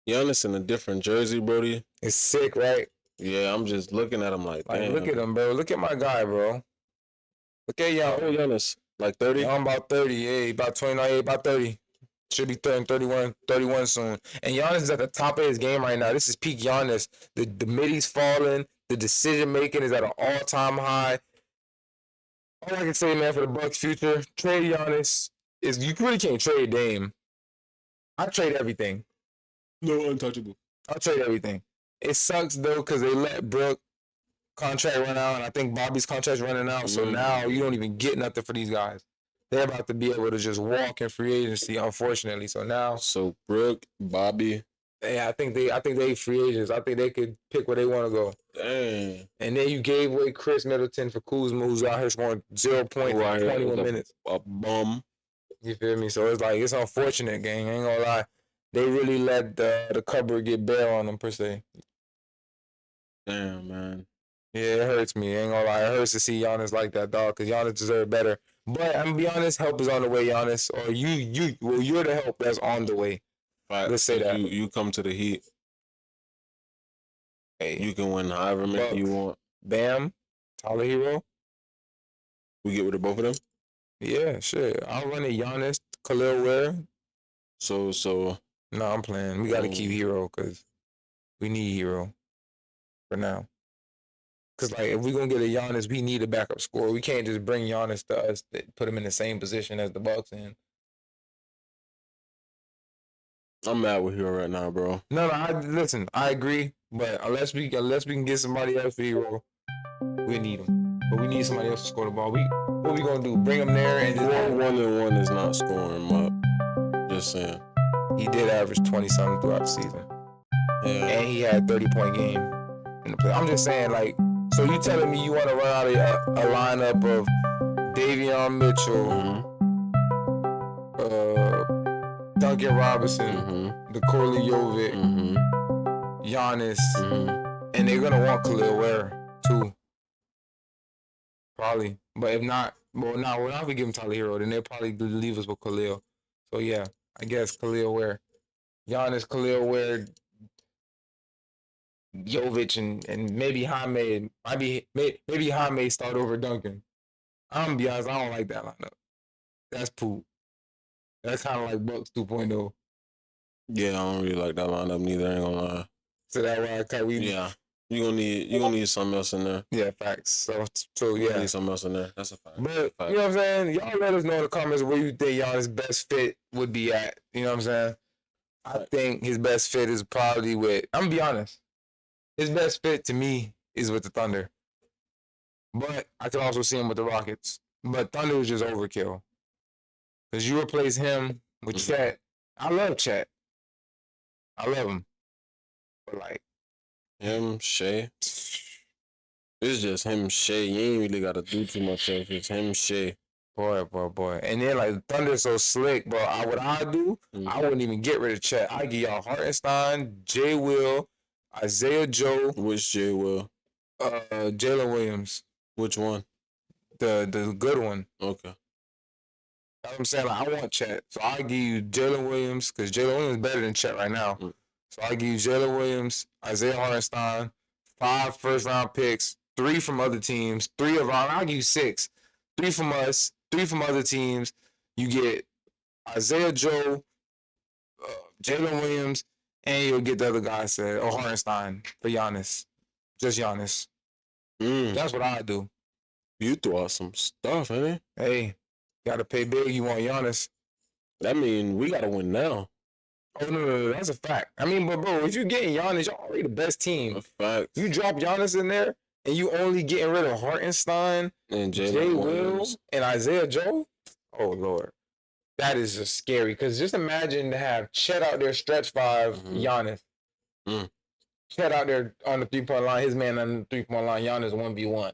Giannis in a different jersey, Brody. It's sick, right? Yeah, I'm just looking at him like damn. Look at him, bro. Look at my guy, bro. Look at y'all. Oh, Giannis. Like 30? I'm about 30. Yeah, about 29, about 30. Should be 31 soon. And Giannis is at the top of his game right now. This is peak Giannis. The middies falling. The decision making is at an all-time high. All I can say, man, for the Bucks' future, trade Giannis is you really can't trade Dame. I trade everything. No, untouchable. I'll trade everything. It sucks though because they let Brook contract run out, and I think Bobby's contract's running out. So now you don't even get nothing for these guys. They're about to be able to just walk in free agency, unfortunately. So now, Brook, Bobby, yeah, I think they free agents. I think they could pick where they want to go. Dang. And then you gave away Chris Middleton for Kuzma, who's out here scoring 0 points in 21 minutes. A bum. You feel me? So it's like it's unfortunate, gang. I ain't gonna lie. They really let the cupboard get bare on them per se. Damn, man. Yeah, it hurts me. I ain't gonna lie. It hurts to see Giannis like that, dog, because Giannis deserves better. But I'm gonna be honest, help is on the way, Giannis. Or you're the help that's on the way. Right. Let's say that. You come to the Heat. Hey, you can win however many you want. Bam, Tyler Hero. We get rid of both of them? Yeah, shit. I'll run it Giannis, Khalil Ware. So. No, I'm playing. We got to keep Hero because we need Hero for now. Because, like, if we're going to get a Giannis, we need a backup scorer. We can't just bring Giannis to us, put him in the same position as the Bucks in. I'm mad with Hero right now, bro. No, listen, I agree. But unless we can get somebody else for Hero, we need him. But we need somebody else to score the ball. What we going to do? Bring him there and just... 1-1 is not scoring him up. Just saying. He did average 20-something throughout the season. Yeah. And he had a 30-point game in the play. I'm just saying, like, so you telling me you want to run out of a lineup of Davion Mitchell, Duncan Robinson, Nikola Jovic, Giannis, and they're going to want Khalil Ware, too. Probably. But if not, we're not we give him Tyler Hero, then they'll probably leave us with Khalil. So, yeah, I guess Khalil Ware. Giannis, Khalil Ware, Jovic and maybe Jaime. Maybe Jaime start over Duncan. I'm gonna be honest, I don't like that lineup. That's poop. That's kind of like Bucks 2.0. Yeah, I don't really like that lineup neither. I ain't gonna lie. So that why I cut we. Yeah, you gonna need something else in there. Yeah, facts. So You yeah. need something else in there. That's a fact. But fact. you know what I'm saying? Y'all let us know in the comments where you think y'all's best fit would be at. You know what I'm saying? I think his best fit is probably with. I'm gonna be honest. His best fit to me is with the Thunder. But I could also see him with the Rockets. But Thunder was just overkill. Because you replace him with Chet. I love Chet. I love him. But like him, Shea. It's just him, Shea. You ain't really gotta do too much else. It's him, Shea. Boy. And then like Thunder's so slick, but what I do, I wouldn't even get rid of Chet. I give y'all Hartenstein, Jay Will, Isaiah Joe. Which Jay Will? Jalen Williams. Which one? The good one. Okay. That's what I'm saying. Like, I want Chet. So I give you Jalen Williams, because Jalen Williams is better than Chet right now. So I give you Jalen Williams, Isaiah Hartenstein, 5 first-round picks, 3 from other teams, 3 of our. I'll give you 6. 3 from us, 3 from other teams. You get Isaiah Joe, Jalen Williams, and you'll get the other guy said, or Hartenstein for Giannis. Just Giannis. That's what I do. You throw out some stuff, ain't it? Hey, gotta pay big. You want Giannis. That mean we gotta win now. Oh, no, that's a fact. I mean, but bro, if you're getting Giannis, you're already the best team. A fact. You drop Giannis in there, and you only getting rid of Hartenstein, and Jay Williams, and Isaiah Joe. Oh, Lord. That is just scary. Because just imagine to have Chet out there, stretch 5, Giannis. Chet out there on the 3-point line, his man on the 3-point line, Giannis 1v1.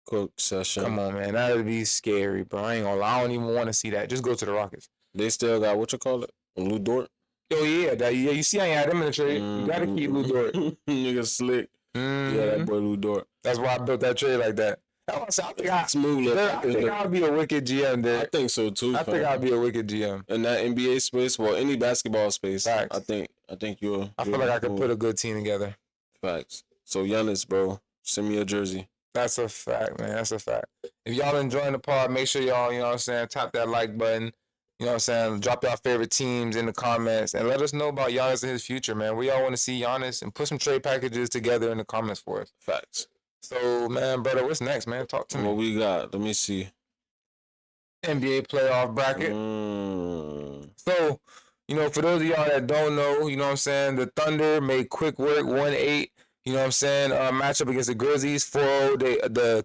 Cook session. Come on, man. That would be scary, bro. I ain't gonna lie. I don't even want to see that. Just go to the Rockets. They still got, what you call it? Lou Dort? Oh, yeah. You see I ain't had them in the trade. You got to keep Lou Dort. Nigga slick. Yeah, that boy Lou Dort. That's why I built that trade like that. I think I'll be a wicked GM there. I think so too. I think I'll be a wicked GM in that NBA space, well, any basketball space. Facts. I think you'll. I feel like I could put a good team together. Facts. So Giannis, bro, send me a jersey. That's a fact, man. That's a fact. If y'all enjoying the pod, make sure y'all, you know what I'm saying, tap that like button. You know what I'm saying? Drop y'all favorite teams in the comments and let us know about Giannis and his future, man. We all want to see Giannis and put some trade packages together in the comments for us. Facts. So, man, brother, what's next, man? Talk to me. What we got? Let me see. NBA playoff bracket. So, you know, for those of y'all that don't know, you know what I'm saying, the Thunder made quick work 1-8. You know what I'm saying? Matchup against the Grizzlies 4-0.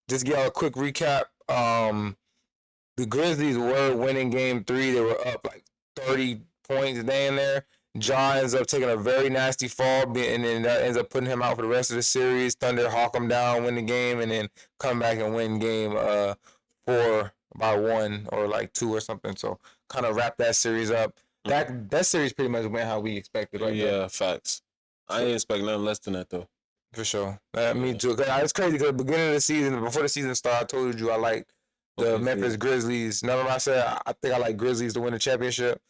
Just give y'all a quick recap. The Grizzlies were winning game 3. They were up like 30 points in there. Ja ends up taking a very nasty fall, and then that ends up putting him out for the rest of the series. Thunder hawk him down, win the game, and then come back and win game 4 by 1 or like 2 or something. So kind of wrap that series up. That series pretty much went how we expected, right? Yeah, facts. I ain't expect nothing less than that though. For sure. Me too. It's crazy because at the beginning of the season, before the season started, I told you I liked the Memphis Grizzlies. Remember I said I think I like Grizzlies to win the championship?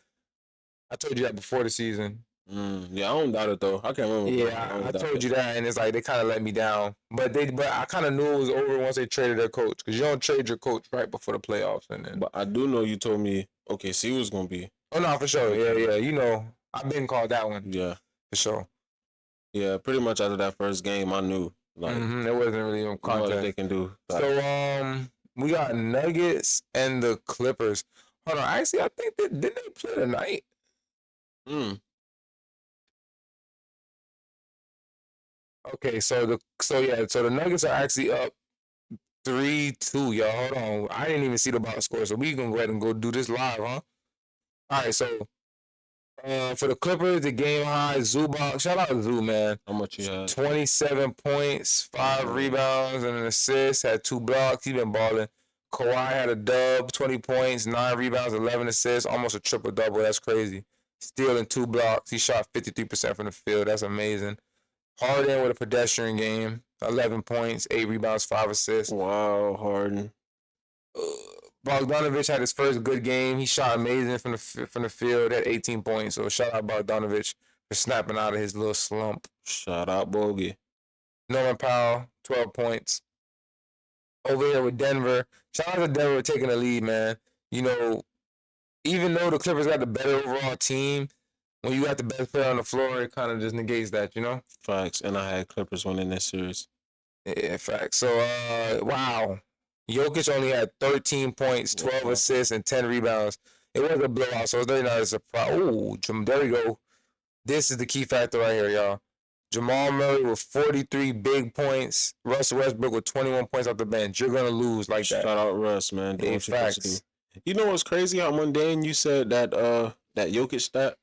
I told you that before the season. Yeah, I don't doubt it though. I can't remember. Yeah, I told you that, and it's like they kind of let me down. But I kind of knew it was over once they traded their coach, because you don't trade your coach right before the playoffs. And then, but I do know you told me OKC was gonna be. Oh no, for sure. Yeah. You know, I've been called that one. Yeah, for sure. Yeah, pretty much after that first game, I knew like it wasn't really a contest. What they can do. Like, so we got Nuggets and the Clippers. Hold on, actually, I think didn't they play tonight? Okay, so the Nuggets are actually up 3-2, y'all. Hold on, I didn't even see the box score, so we gonna go ahead and go do this live, huh? All right, so for the Clippers, the game high Zubac. Shout out to Zoo, man. How much you had? 27 points, 5 rebounds, and an assist. Had 2 blocks. He been balling. Kawhi had a dub, 20 points, 9 rebounds, 11 assists, almost a triple double. That's crazy. Stealing 2 blocks. He shot 53% from the field. That's amazing. Harden with a pedestrian game, 11 points, 8 rebounds, 5 assists. Wow, Harden. Bogdanovic had his first good game. He shot amazing from the field at 18 points. So shout out Bogdanovic for snapping out of his little slump. Shout out Bogey. Norman Powell, 12 points. Over here with Denver. Shout out to Denver taking the lead, man. You know, even though the Clippers got the better overall team, when you got the best player on the floor, it kind of just negates that, you know? Facts. And I had Clippers winning this series. Yeah, facts. So, wow. Jokic only had 13 points, 12 assists, and 10 rebounds. It was a blowout, so it's really not a surprise. Oh, there we go. This is the key factor right here, y'all. Jamal Murray with 43 big points. Russell Westbrook with 21 points off the bench. You're going to lose like that. Shout out Russ, man. Yeah, facts. You know what's crazy? How mundane you said that Jokic stat?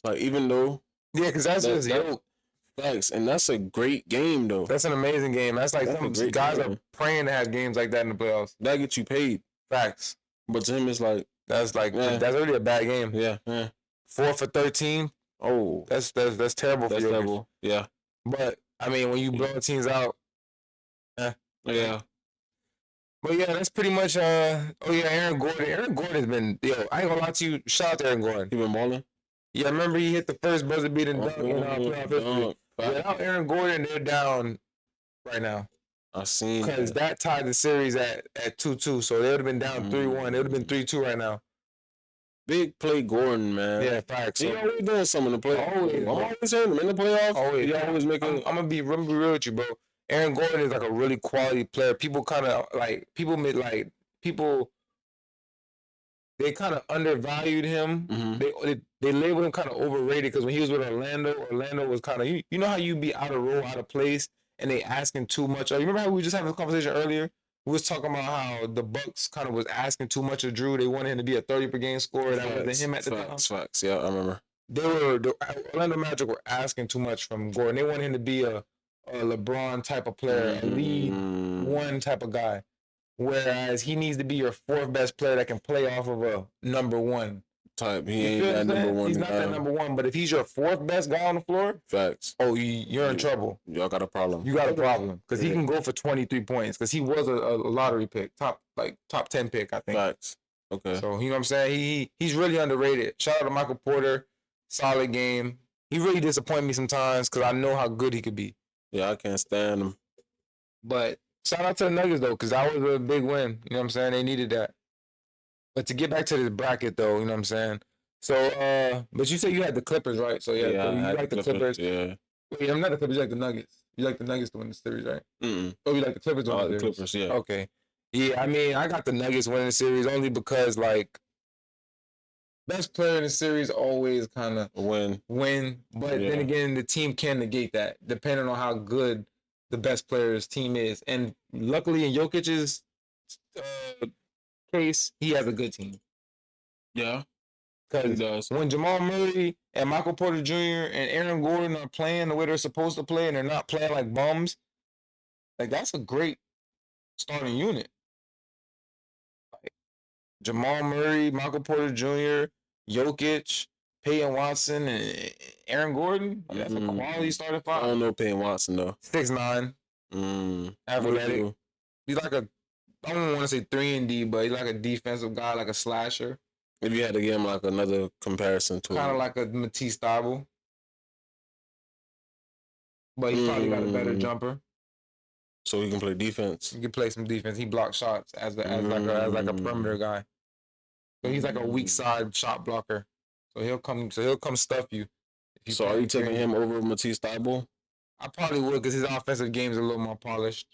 Like, even though... Yeah, because that's just Jokic. Thanks, and that's a great game though. That's an amazing game. That's like some guys are praying to have games like that in the playoffs. That gets you paid. Facts. But to him, it's like that's really a bad game. Yeah. 4 for 13. Oh, that's terrible for you. Terrible. Yeah. But I mean, when you blow teams out, yeah. But yeah, that's pretty much. Aaron Gordon. Aaron Gordon's been. I ain't gonna lie to you. Shout out to Aaron Gordon. He been balling. Yeah, I remember he hit the first buzzer beating dunk in playoff history. Without Aaron Gordon, they're down right now. I seen because that tied the series at 2-2, so they would have been down 3-1. They would have been 3-2 right now. Big play Gordon, man. Yeah, facts. He always doing something in the playoffs. I'm always hearing him in the playoffs. Always. He always making. I'm gonna be real with you, bro. Aaron Gordon is like a really quality player. People kind of they kind of undervalued him. Mm-hmm. They labeled him kind of overrated because when he was with Orlando was kind of you know how you be out of role, out of place, and they asking too much. You remember how we were just having a conversation earlier? We was talking about how the Bucks kind of was asking too much of Drew. They wanted him to be a 30 per game scorer. That wasn't him at the time. Facts. Yeah, I remember. The Orlando Magic were asking too much from Gordon. They wanted him to be a LeBron type of player, a lead one type of guy. Whereas he needs to be your fourth best player that can play off of a number one type. He ain't that number one. He's not that number one, but if he's your fourth best guy on the floor, facts. Oh, you're in trouble. Y'all got a problem. You got a problem because he can go for 23 points because he was a lottery pick, top 10 pick, I think. Facts. Okay. So you know what I'm saying? He's really underrated. Shout out to Michael Porter, solid game. He really disappointed me sometimes because I know how good he could be. Yeah, I can't stand him. But shout out to the Nuggets, though, because that was a big win. You know what I'm saying? They needed that. But to get back to this bracket, though, you know what I'm saying? So, but you said you had the Clippers, right? So, yeah so you like the Clippers. Yeah. Wait, I'm not the Clippers. You like the Nuggets. You like the Nuggets to win the series, right? Oh, you like the Clippers to win the series? Clippers, yeah. Okay. Yeah, I mean, I got the Nuggets winning the series only because, like, best player in the series always kind of win. But then again, the team can negate that depending on how good the best player's team is. And luckily in Jokic's case, he has a good team. Yeah. Because when Jamal Murray and Michael Porter Jr. and Aaron Gordon are playing the way they're supposed to play and they're not playing like bums, like that's a great starting unit. Like Jamal Murray, Michael Porter Jr., Jokic, Peyton Watson, and Aaron Gordon. Like, that's a quality starting five. I don't know Peyton Watson though. 6'9". Athletic. He's like I don't want to say 3-and-D, but he's like a defensive guy, like a slasher. If you had to give him like another comparison to kind of like a Matisse Thybulle, but he probably got a better jumper. So he can play defense. He can play some defense. He blocks shots as like a perimeter guy. So he's like a weak side shot blocker. So he'll come stuff you. So are you taking him over Matisse Thybulle? I probably would because his offensive game is a little more polished.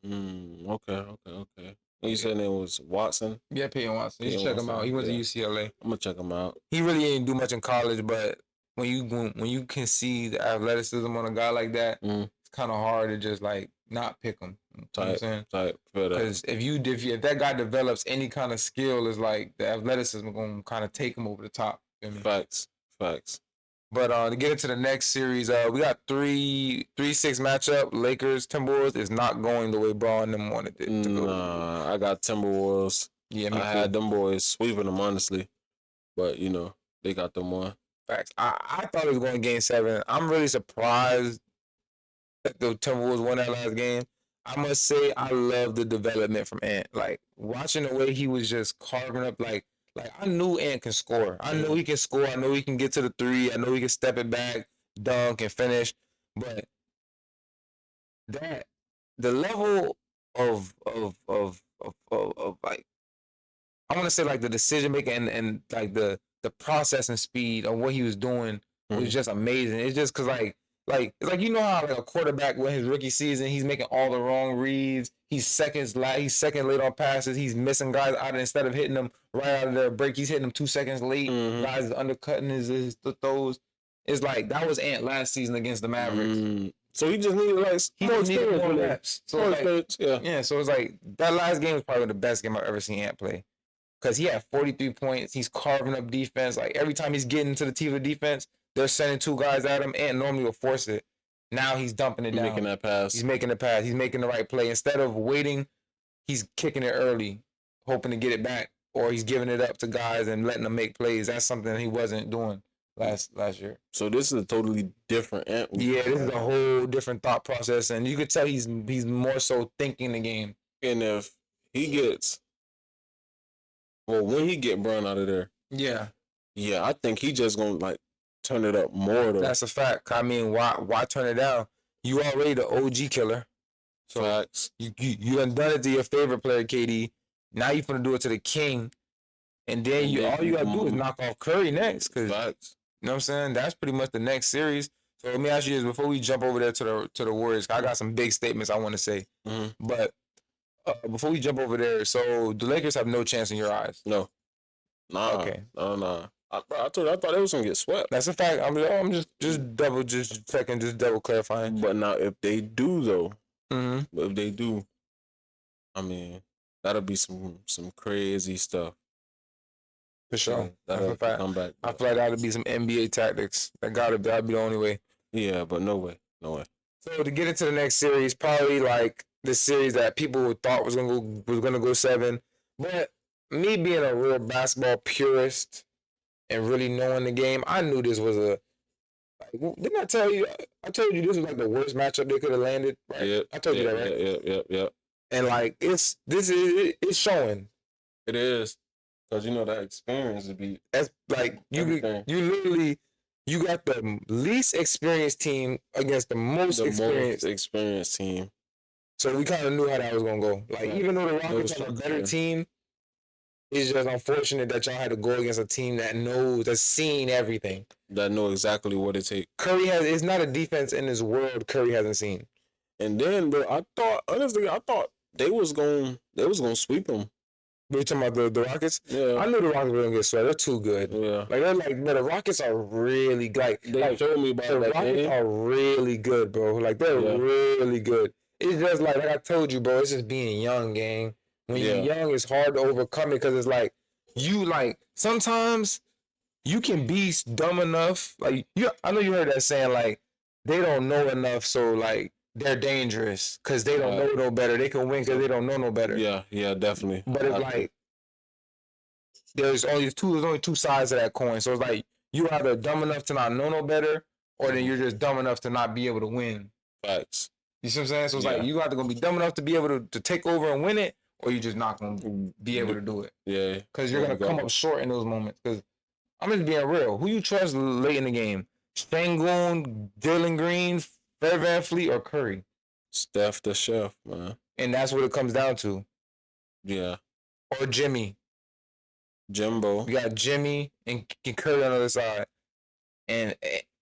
Okay. You said it was Watson? Yeah, Peyton Watson. You check him out. He went to UCLA. I'm gonna check him out. He really ain't do much in college, but when you can see the athleticism on a guy like that, it's kind of hard to just like not pick him. You know what I'm saying? Because if that guy develops any kind of skill, is like the athleticism gonna kind of take him over the top. You know what I mean? Facts. But to get into the next series, we got 3-6 matchup. Lakers, Timberwolves is not going the way Braun and them wanted it to go. Nah, I got Timberwolves. Yeah, I had them boys sweeping them, honestly. But, they got them one. Facts. I thought it was going Game 7. I'm really surprised that the Timberwolves won that last game. I must say I love the development from Ant. Like, watching the way he was just carving up, like Like, I knew Ant can score. I know he can score. I know he can get to the three. I know he can step it back, dunk, and finish. But that the level of like, I want to say, like, the decision making and like the processing speed of what he was doing was just amazing. It's just because it's like, you know how, like, a quarterback when his rookie season he's making all the wrong reads. He's second late on passes. He's missing guys out, instead of hitting them right out of their break, he's hitting them 2 seconds late. Guys undercutting his throws. It's like that was Ant last season against the Mavericks. So he just needed like more experience, more reps. So yeah. So it's like that last game was probably the best game I've ever seen Ant play, because he had 43 points. He's carving up defense. Like, every time he's getting to the team of defense, they're sending 2 guys at him. Ant normally will force it. Now he's dumping it down. Making that pass. He's making the pass. He's making the right play. Instead of waiting, he's kicking it early, hoping to get it back, or he's giving it up to guys and letting them make plays. That's something he wasn't doing last year. So this is a totally different Ant. Yeah, this is a whole different thought process, and you could tell he's more so thinking the game. And if he gets, when he get Brown out of there, yeah, I think he just gonna like turn it up more. Though. That's a fact. I mean, why turn it down? You already the OG killer. So Facts. You done it to your favorite player, KD. Now you finna do it to the king, and then all you gotta do is knock off Curry next. Cause Facts. you know what I'm saying? That's pretty much the next series. So let me ask you this before we jump over there to the Warriors. I got some big statements I want to say, but before we jump over there, so the Lakers have no chance in your eyes. No. Nah. Okay. Nah. I thought they was gonna get swept. That's a fact. I'm just double clarifying. But now, if they do though, if they do, I mean, that'll be some crazy stuff. For sure. That's a fact. Come back. I feel like that'll be some NBA tactics. That'll be the only way. Yeah, but no way. So to get into the next series, probably like the series that people thought was gonna go 7, but me being a real basketball purist and really knowing the game, I knew this was didn't I tell you? I told you this was like the worst matchup they could have landed. Right? Yeah, I told you that, right? Yeah. And like it's showing. It is, because that experience would be. That's like you literally. You got the least experienced team against the most experienced team. So we kind of knew how that was going to go. Like, even though the Rockets are a better team, it's just unfortunate that y'all had to go against a team that's seen everything. That know exactly what it takes. It's not a defense in this world Curry hasn't seen. And then, bro, I thought they was going to sweep them. You talking about the Rockets? Yeah. I knew the Rockets were gonna get swept. They're too good. Yeah. The Rockets are really good. They showed me about the that Rockets game. are really good, bro. Like, they're really good. It's just like I told you, bro. It's just being young, gang. When you're young, it's hard to overcome it, because it's like sometimes you can be dumb enough. Like, I know you heard that saying, like, they don't know enough, so like they're dangerous because they don't know no better. They can win because they don't know no better. Yeah, definitely. But it's like there's only two sides of that coin. So it's like you either dumb enough to not know no better, or then you're just dumb enough to not be able to win. Facts. You see what I'm saying? So it's like you either gonna be dumb enough to be able to take over and win it, or you're just not gonna be able to do it. Yeah. Because you're gonna come up short in those moments. Because I'm just being real. Who you trust late in the game? Şengün, Dylan Green, Fred VanVleet, or Curry? Steph the chef, man. And that's what it comes down to. Yeah. Or Jimmy. Jimbo. We got Jimmy and Curry on the other side. And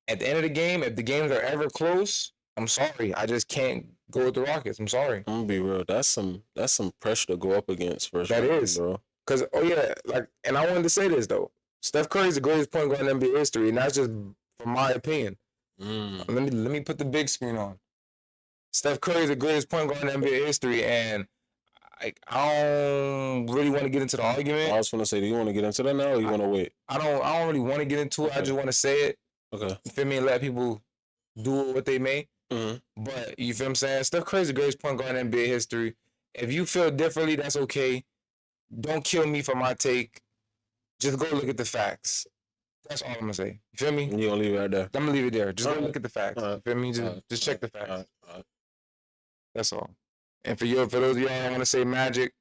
at the end of the game, if the games are ever close, I'm sorry. I just can't go with the Rockets. I'm sorry. I'm gonna be real. That's some pressure to go up against first. That is, bro. Because and I wanted to say this though. Steph Curry's the greatest point guard in NBA history, and that's just from my opinion. Let me put the big screen on. Steph Curry is the greatest point guard in NBA history, and I don't really want to get into the argument. I was gonna say, do you want to get into that now, or you want to wait? I don't really want to get into it. Okay. I just want to say it. Okay. You feel me? And let people do what they may. But you feel what I'm saying? Steph Curry's the greatest point guard in NBA history. If you feel differently, that's okay. Don't kill me for my take. Just go look at the facts. That's all I'm gonna say. You feel me? You gonna leave it right there? I'm gonna leave it there. Just go look at the facts. You feel me? Just check the facts. All right. That's all. And for those of y'all who want to say Magic,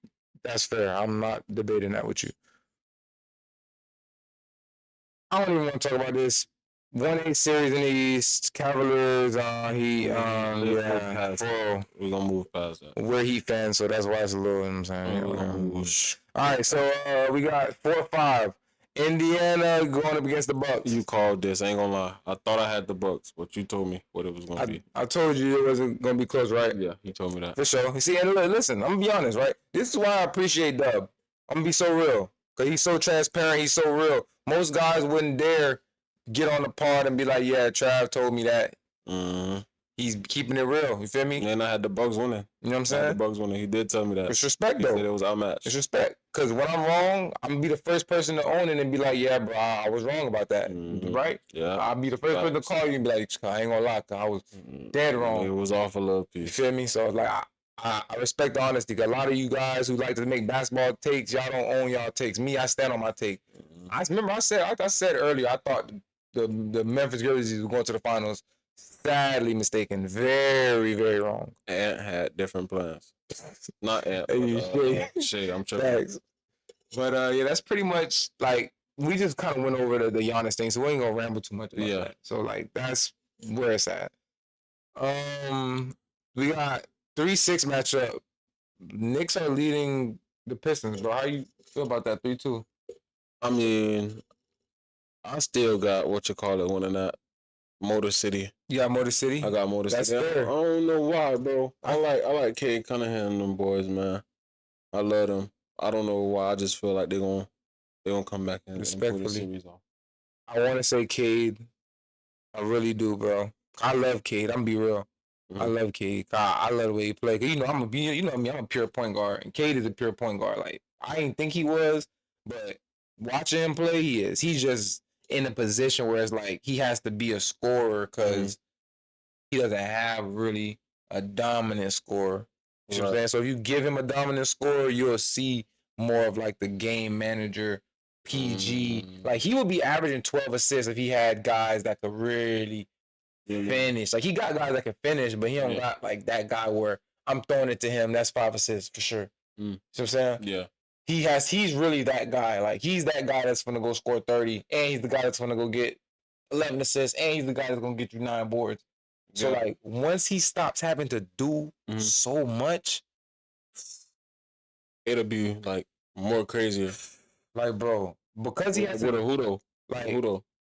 that's fair. I'm not debating that with you. I don't even want to talk about this. 1-8 series in the East, Cavaliers. We're gonna move past that. We're Heat fans, so that's why it's a little. You know what I'm saying. We're gonna move. All right, so we got 4-5. Indiana going up against the Bucks. You called this. I ain't gonna lie. I thought I had the Bucks, but you told me what it was gonna be. I told you it wasn't gonna be close, right? Yeah, he told me that. For sure. See, and listen, I'm gonna be honest, right? This is why I appreciate Dub. I'm gonna be so real. Because he's so transparent, he's so real. Most guys wouldn't dare get on the pod and be like, yeah, Trav told me that. Mm-hmm. He's keeping it real. You feel me? And I had the Bucks winning. You know what I'm saying? The Bucks winning. He did tell me that. It's respect, He though. said it was outmatched. It's respect. Because when I'm wrong, I'm going to be the first person to own it and be like, yeah, bro, I was wrong about that. Mm-hmm. Right? Yeah. I'll be the first person to call you and be like, I ain't going to lie, cause I was dead wrong. It was off a little You piece. feel me? So, like, I respect the honesty. Cause a lot of you guys who like to make basketball takes, y'all don't own y'all takes. Me, I stand on my take. Mm-hmm. I remember I said earlier, I thought the Memphis Grizzlies were going to the finals. Sadly mistaken. Very, very wrong. Ant had different plans. Not Ant. Shit, I'm tripping. Thanks. But yeah, that's pretty much like we just kind of went over the Giannis thing, so we ain't gonna ramble too much about that. So like that's where it's at. We got 3-6 matchup. Knicks are leading the Pistons, bro. How you feel about that 3-2? I mean, I still got winning that. Motor City. You got Motor City? I got Motor That's City. fair. I don't know why, bro. I like Cade Cunningham and them boys, man. I love them. I don't know why. I just feel like they're gonna come back and pull the series off. I want to say Cade. I really do, bro. I love Cade. I'm gonna be real. I love Cade. I love the way he play. You know, I'm a pure point guard, and Cade is a pure point guard. Like I didn't think he was, but watching him play, he is. He's just in a position where it's like he has to be a scorer because he doesn't have really a dominant scorer. You know what I'm saying? So if you give him a dominant scorer, you'll see more of like the game manager, PG. Like he would be averaging 12 assists if he had guys that could really finish. Like he got guys that can finish, but he don't got like that guy where I'm throwing it to him. That's 5 assists for sure. You know what I'm saying? Yeah. He's really that guy. Like he's that guy that's gonna go score 30, and he's the guy that's gonna go get 11 assists, and he's the guy that's gonna get you 9 boards. So like once he stops having to do so much, it'll be like more crazier. Like bro, because he has with a Hudo. Like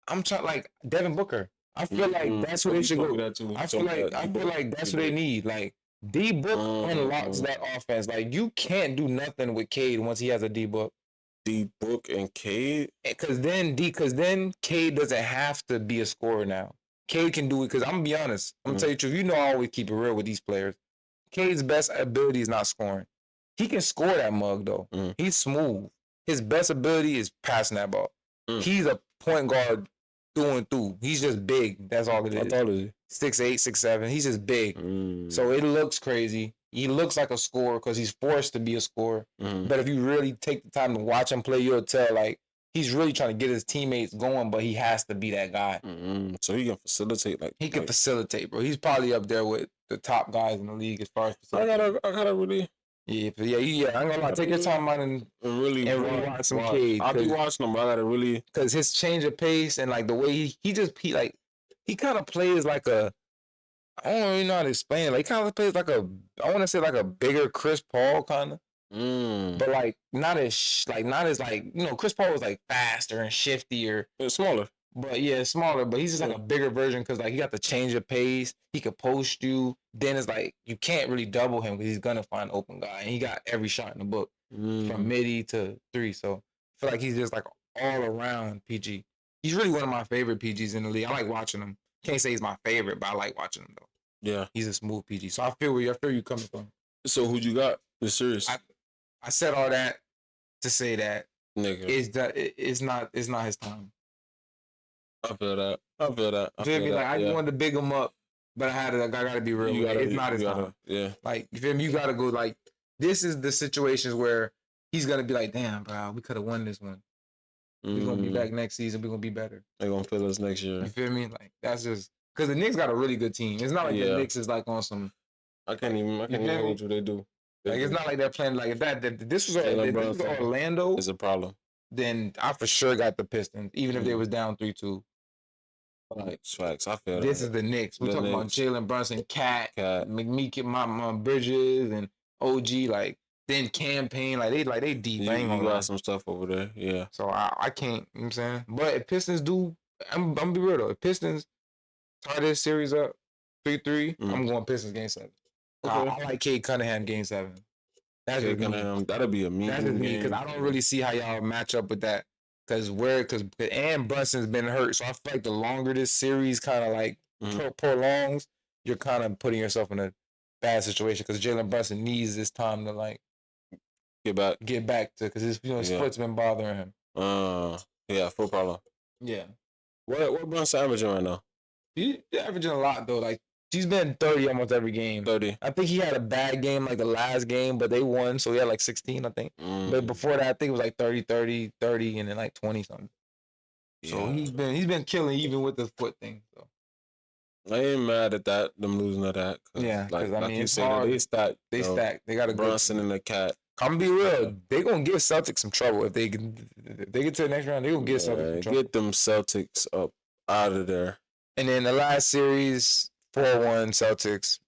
I'm trying like Devin Booker. I feel like that's what they should go. I feel like that's what they need. Like D Book unlocks that offense. Like you can't do nothing with Cade once he has a D Book. D Book and Cade? Because then Cade doesn't have to be a scorer now. Cade can do it because I'm gonna be honest. I'm gonna tell you the truth. You know I always keep it real with these players. Cade's best ability is not scoring. He can score that mug though. He's smooth. His best ability is passing that ball. He's a point guard through and through. He's just big. That's all it is. I thought it 6'8", 6'7". He's just big. So it looks crazy. He looks like a scorer because he's forced to be a scorer. But if you really take the time to watch him play, you'll tell like he's really trying to get his teammates going, but he has to be that guy. So he can facilitate he can facilitate, bro. He's probably up there with the top guys in the league as far as I gotta really. Yeah. I ain't gonna lie. Take your time out and really watch some Cade. I'll be watching him, but I gotta really because his change of pace and like the way he kind of plays like a. I don't really know how to explain it. Like he kind of plays like I want to say like a bigger Chris Paul kind of. But like not as Chris Paul was like faster and shiftier. It's smaller. But yeah, smaller. But he's just like a bigger version because like he got the change of pace. He could post you. Then it's like you can't really double him because he's gonna find an open guy. And he got every shot in the book from midi to 3. So I feel like he's just like all around PG. He's really one of my favorite PGs in the league. I like watching him. Can't say he's my favorite, but I like watching him though. Yeah, he's a smooth PG. So I feel where you coming from. So who you got this series? I said all that to say that nigga, it's not his time. I feel that. I feel me? Like I just wanted to big him up, but I gotta be real. It's not his time. Yeah. Like you feel me? You gotta go. Like this is the situations where he's gonna be like, damn, bro, we could have won this one. We're gonna be back next season. We're gonna be better. They're gonna feel us next year. You feel me? Like that's just because the Knicks got a really good team. It's not like the Knicks is like on some. I can't even hold you. They do. Like it's not like they're playing like if this was Orlando. It's a problem. then I for sure got the Pistons, even if they was down 3-2. Facts. I feel This that. is the Knicks. We're talking about Knicks. Jalen Brunson, Cat, McMeek, my Bridges, and OG. Like then campaign, like they deep. I ain't gonna You lie. got some stuff over there, yeah. So I can't. You know what I'm saying, but if Pistons do, I'm gonna be real though. If Pistons tie this series up 3-3, I'm going Pistons game 7. Okay. I like Cade Cunningham game 7. That's just me. That'll be a mean That's just me because I don't really see how y'all match up with that. Because and Brunson's been hurt, so I feel like the longer this series kind of like prolongs, you're kind of putting yourself in a bad situation because Jalen Brunson needs this time to like get back to because his foot's been bothering him. Foot problem. Yeah. What Brunson averaging right now? He's averaging a lot though. Like he's been 30 almost every game. 30. I think he had a bad game like the last game, but they won, so he had like 16, I think. But before that, I think it was like 30, and then like 20 something. So he's been killing even with the foot thing. So I ain't mad at that, them losing to that. Yeah, like I mean, you said, they stacked. They got a Brunson and the Cat. I'm be real. They gonna give Celtics some trouble if they get to the next round. They gonna give Celtics some trouble. Get them Celtics up out of there. And then the last series, 4-1 Celtics.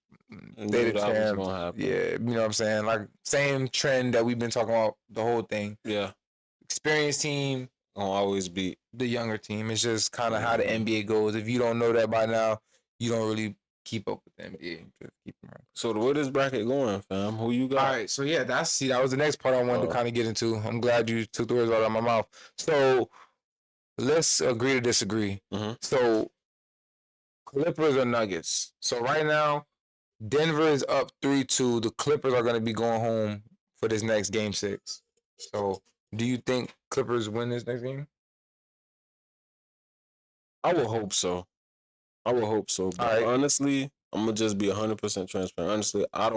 They the champs. Yeah, you know what I'm saying? Like same trend that we've been talking about the whole thing. Yeah. Experienced team gonna always beat the younger team. It's just kind of how the NBA goes. If you don't know that by now, you don't really keep up with the NBA. Just keep them around. So where this bracket going, fam? Who you got? All right, so yeah, that was the next part I wanted to kind of get into. I'm glad you took the words out of my mouth. So let's agree to disagree. So Clippers or Nuggets. So right now, Denver is up 3-2. The Clippers are going to be going home for this next game 6. So do you think Clippers win this next game? I would hope so. But honestly, I'm gonna just be 100% transparent. Honestly, I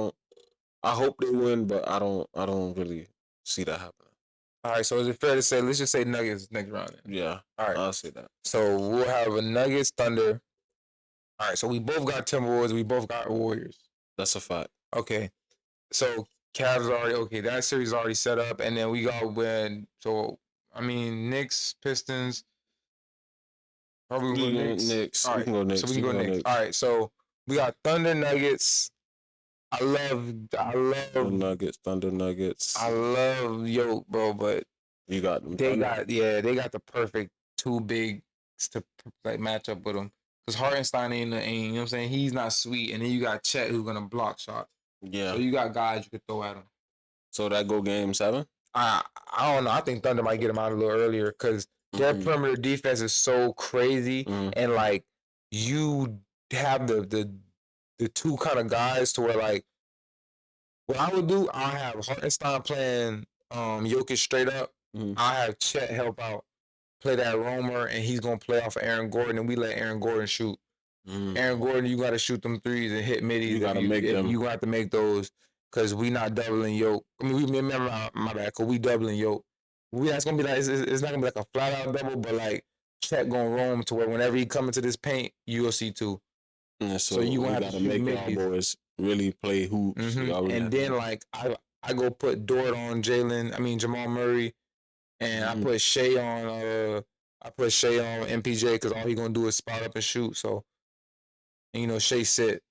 hope they win, but I don't really see that happening. All right, so is it fair to say, let's just say Nuggets next round then? Yeah. All right. I'll say that. So we'll have a Nuggets Thunder. All right, so we both got Timberwolves, we both got Warriors. That's a fact. Okay. So Cavs already that series is already set up, and then we got Knicks, Pistons. Probably Knicks. All right. We can go Knicks. So we can go Knicks. All right. So we got Thunder Nuggets. I love Nuggets, Thunder Nuggets. I love Yoke, bro, but you got them. They got the perfect two bigs to like match up with them. Because Hartenstein ain't, you know what I'm saying? He's not sweet, and then you got Chet who's gonna block shots. Yeah. So you got guys you could throw at him. So that go game 7? I don't know. I think Thunder might get him out a little earlier because their perimeter defense is so crazy, and like you have the two kind of guys to where like what I would do, I'll have Hartenstein playing Jokic straight up. I'll have Chet help out, play that roamer, and he's gonna play off of Aaron Gordon, and we let Aaron Gordon shoot. Aaron Gordon, you gotta shoot them threes and hit middies. You gotta make them. You have to make those because we not doubling Yoke. I mean, we remember my bad, cause we doubling Yoke. That's gonna be like it's not gonna be like a flat out double, but like Chet gonna roam to where whenever he come into this paint, you'll see two. And so you have to make our boys really play hoops. And then like I go put Dort on Jamal Murray, and I put Shea on MPJ because all he gonna do is spot up and shoot. So, and Shea sit.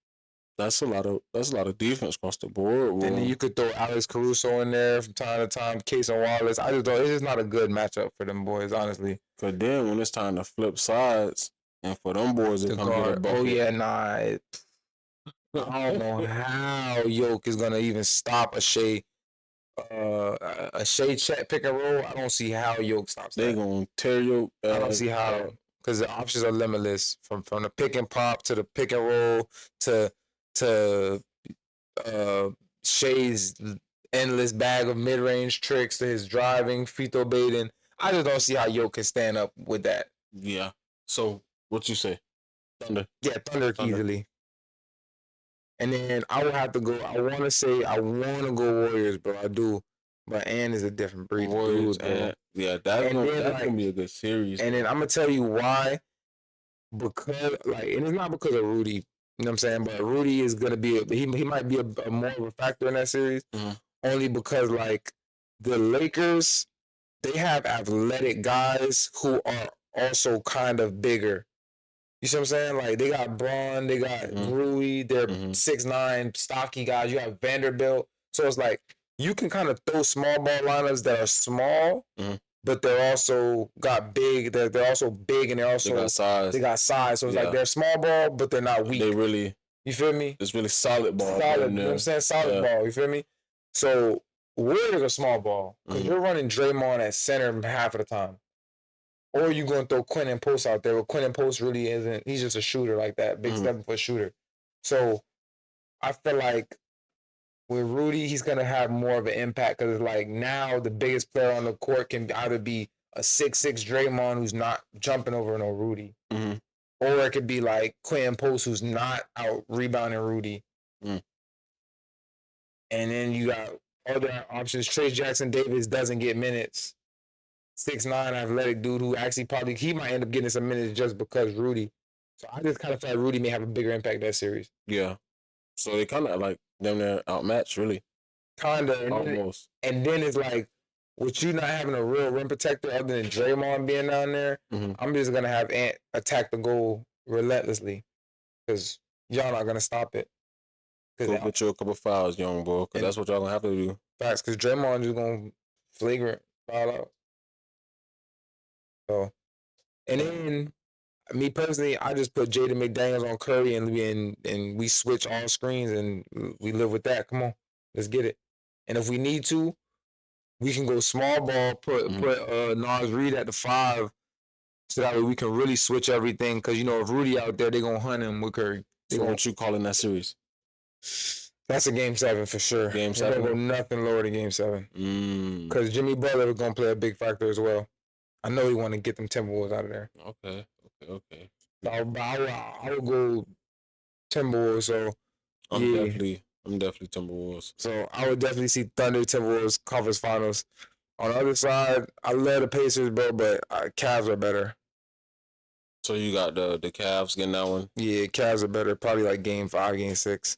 That's a lot of defense across the board. Then you could throw Alex Caruso in there from time to time, Case and Wallace. I just thought it's just not a good matchup for them boys, honestly. Cause then when it's time to flip sides and for them boys to come get a bucket. Oh yeah, I don't know how Yoke is gonna even stop a Shea Chet pick and roll. I don't see how Yoke stops that. They gonna tear Yoke. I don't see how, because the options are limitless from the pick and pop to the pick and roll to Shea's endless bag of mid-range tricks to his driving, free-throw baiting. I just don't see how Yoke can stand up with that. Yeah. So what you say? Thunder. Yeah, Thunder easily. And then I would have to go. I want to go Warriors, but I do. But Ann is a different breed. Warriors, yeah, that's gonna be a good series. And then I'm gonna tell you why. Because and it's not because of Rudy. You know what I'm saying? But Rudy is gonna be he might be a more of a factor in that series. Only because the Lakers, they have athletic guys who are also kind of bigger. You see what I'm saying? Like they got Braun, they got Rui, they're 6'9", stocky guys. You have Vanderbilt. So it's like you can kind of throw small ball lineups that are small, but they're also got big. They're also big and they got size. They got size. So it's like they're small ball, but they're not weak. They really, you feel me? It's really solid ball. Solid, you know what I'm saying? Solid ball. You feel me? So Warriors are small ball because you're running Draymond at center half of the time. Or you going to throw Quentin Post out there, but Quentin Post really isn't. He's just a shooter like that, big 7-foot shooter. So I feel like with Rudy, he's going to have more of an impact because like now the biggest player on the court can either be a 6'6" Draymond who's not jumping over no Rudy. Or it could be like Quentin Post who's not out rebounding Rudy. And then you got other options. Trace Jackson Davis doesn't get minutes. 6'9" athletic dude who actually he might end up getting some minutes just because Rudy. So I just kind of feel like Rudy may have a bigger impact that series. Yeah. So they kind of like them there outmatched, really. Kind of. Almost. And then it's like, with you not having a real rim protector other than Draymond being down there, I'm just going to have Ant attack the goal relentlessly because y'all not going to stop it. Go get you a couple fouls, young boy, because that's what y'all going to have to do. Facts, because Draymond just going to flagrant foul out. So, and then me personally, I just put Jaden McDaniels on Curry and we switch all screens and we live with that. Come on, let's get it. And if we need to, we can go small ball, put Nas Reed at the 5, so that way we can really switch everything. Because if Rudy out there, they're gonna hunt him with Curry. So what you calling that series? That's a Game 7 for sure. Game 7. They're gonna go nothing lower than Game 7. Because Jimmy Butler is gonna play a big factor as well. I know he want to get them Timberwolves out of there. Okay. I would go Timberwolves. So I'm definitely Timberwolves. So I would definitely see Thunder Timberwolves conference finals. On the other side, I love the Pacers, bro, but Cavs are better. So you got the Cavs getting that one? Yeah, Cavs are better. Probably like Game 5, Game 6.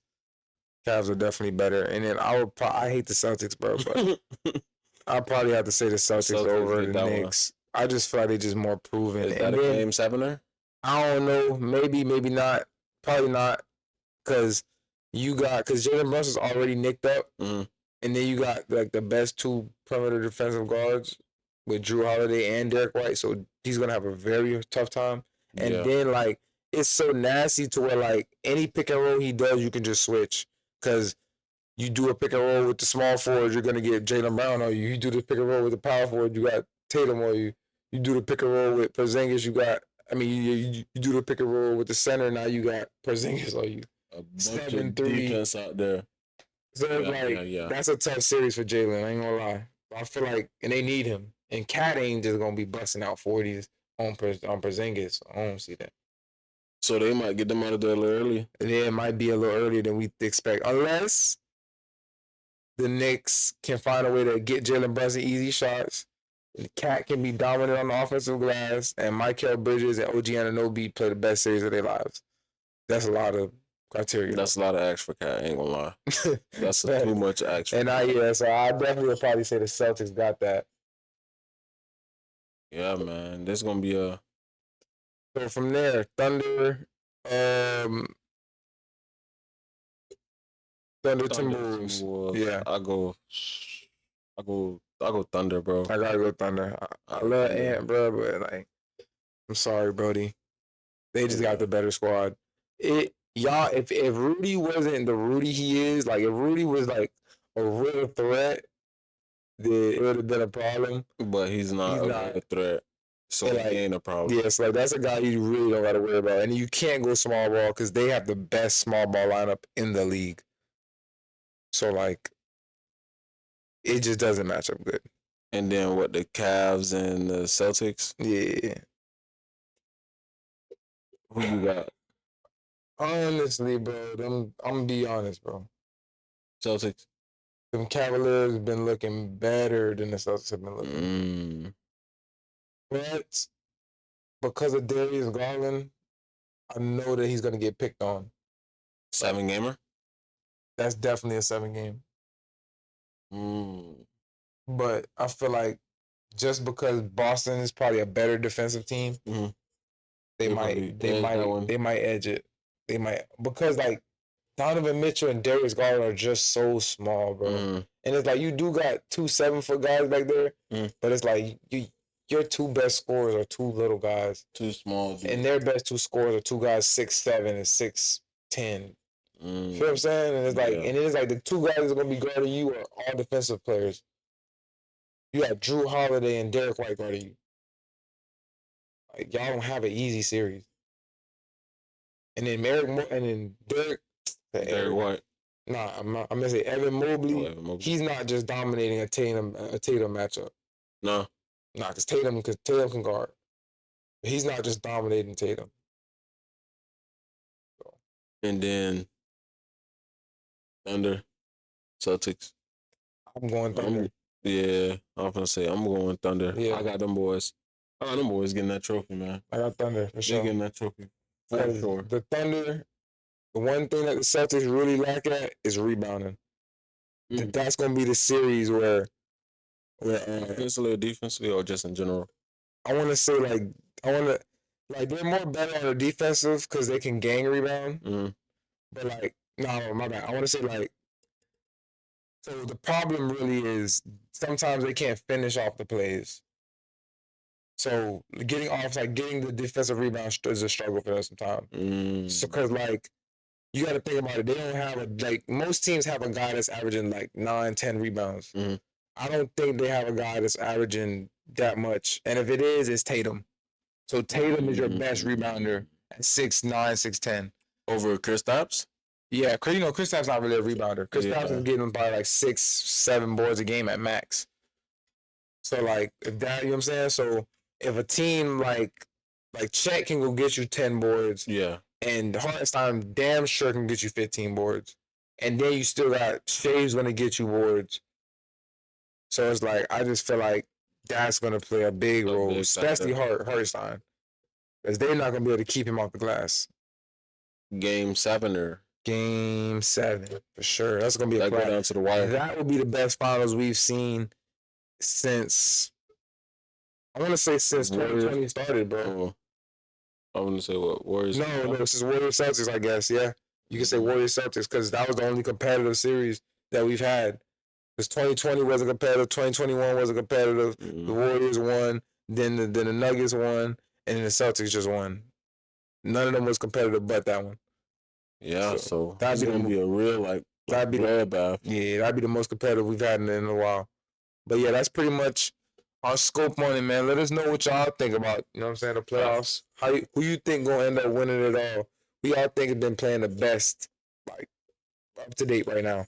Cavs are definitely better. And then I hate the Celtics, bro, but I'll probably have to say the Celtics over the Knicks. I just feel like they're just more proven. Is that a Game 7er? I don't know. Maybe not. Probably not. Because Jalen Brunson's already nicked up. And then you got like the best 2 perimeter defensive guards with Drew Holiday and Derek White. So he's going to have a very tough time. And then like it's so nasty to where like any pick and roll he does, you can just switch. Because you do a pick and roll with the small forward, you're going to get Jaylen Brown on you. You do the pick and roll with the power forward, you got Tatum on you. You do the pick and roll with Porzingis, you do the pick and roll with the center, now you got Porzingis on you. A bunch of defense out there. So that's a tough series for Jalen, I ain't gonna lie. I feel like, and they need him. And Cat ain't just gonna be busting out 40s on Porzingis. I don't see that. So they might get them out of there a little early? Yeah, it might be a little earlier than we expect. Unless the Knicks can find a way to get Jalen Brunson easy shots. The Cat can be dominant on the offensive glass, and Mikal Bridges and OG Anunoby play the best series of their lives. That's a lot of criteria. That's a lot of action for Cat, I ain't gonna lie. That's too much action. And so I definitely would probably say the Celtics got that. Yeah, man. There's gonna be a... So from there, Thunder Timberwolves. Yeah. I go Thunder, bro. I gotta go Thunder. I love Ant, bro, but like, I'm sorry, Brody. They just got the better squad. If Rudy wasn't the Rudy he is, like if Rudy was like a real threat, then it would have been a problem. But he's not a threat, so he ain't a problem. Yeah, so like that's a guy you really don't gotta worry about. And you can't go small ball because they have the best small ball lineup in the league. So like, it just doesn't match up good. And then what, the Cavs and the Celtics? Yeah. Who you got? Honestly, bro, I'm gonna be honest, bro. Celtics. Them Cavaliers have been looking better than the Celtics have been looking. But because of Darius Garland, I know that he's gonna get picked on. 7-gamer? That's definitely a 7-game. But I feel like just because Boston is probably a better defensive team, Mhm. they might edge it. They might, because like Donovan Mitchell and Darius Garland are just so small, bro. And it's like you do got 2 7-foot guys back there, but it's like your 2 best scorers are 2 little guys. Too small, dude. And their best 2 scorers are 2 guys 6'7" and 6'10". You know what I'm saying? And it's like, and it's like the 2 guys that are gonna be guarding you are all defensive players. You got Drew Holiday and Derek White guarding you. Like y'all don't have an easy series. And then Derek White. Nah, I'm gonna say Evan Mobley. He's not just dominating a Tatum matchup. No. Nah, because Tatum can guard. He's not just dominating Tatum. So. And then Thunder, Celtics. I'm going Thunder. I'm gonna say I'm going Thunder. Yeah. I got them boys. Getting that trophy, man. I got Thunder for sure. They're getting that trophy. For sure. The Thunder, the one thing that the Celtics really lack at is rebounding. That's gonna be the series where offensively or defensively or just in general. I want to say they're more better on the defensive because they can gang rebound. But like, no, my bad. I want to say so the problem really is sometimes they can't finish off the plays. So getting the defensive rebound is a struggle for them sometimes. So because you got to think about it, they don't have most teams have a guy that's averaging 9-10 rebounds. I don't think they have a guy that's averaging that much. And if it is, it's Tatum. So Tatum is your best rebounder at 6'9", 6'10". Over Kristaps? Yeah, Kristaps not really a rebounder. Kristaps is getting by 6, 7 boards a game at max. So if that, you know what I'm saying? So if a team like Chet can go get you 10 boards, and Hartenstein damn sure can get you 15 boards, and then you still got Shave's gonna get you boards. So it's I just feel like that's gonna play a big role, especially Hartenstein, because they're not gonna be able to keep him off the glass. Game 7 for sure. That's gonna be a go down to the wire. That would be the best finals we've seen since 2020 started, bro. I want to say what Warriors. No, this is Warriors Celtics, I guess. Yeah, you can say Warriors Celtics because that was the only competitive series that we've had. Because 2020 wasn't competitive, 2021 wasn't competitive. The Warriors won, then the Nuggets won, and then the Celtics just won. None of them was competitive, but that one. Yeah, so that's gonna be a real that'd be bloodbath. Yeah, that'd be the most competitive we've had in a while. But yeah, that's pretty much our scope on it, man. Let us know what y'all think about, you know what I'm saying, the playoffs. Who you think gonna end up winning it all? We all think have been playing the best, up to date right now.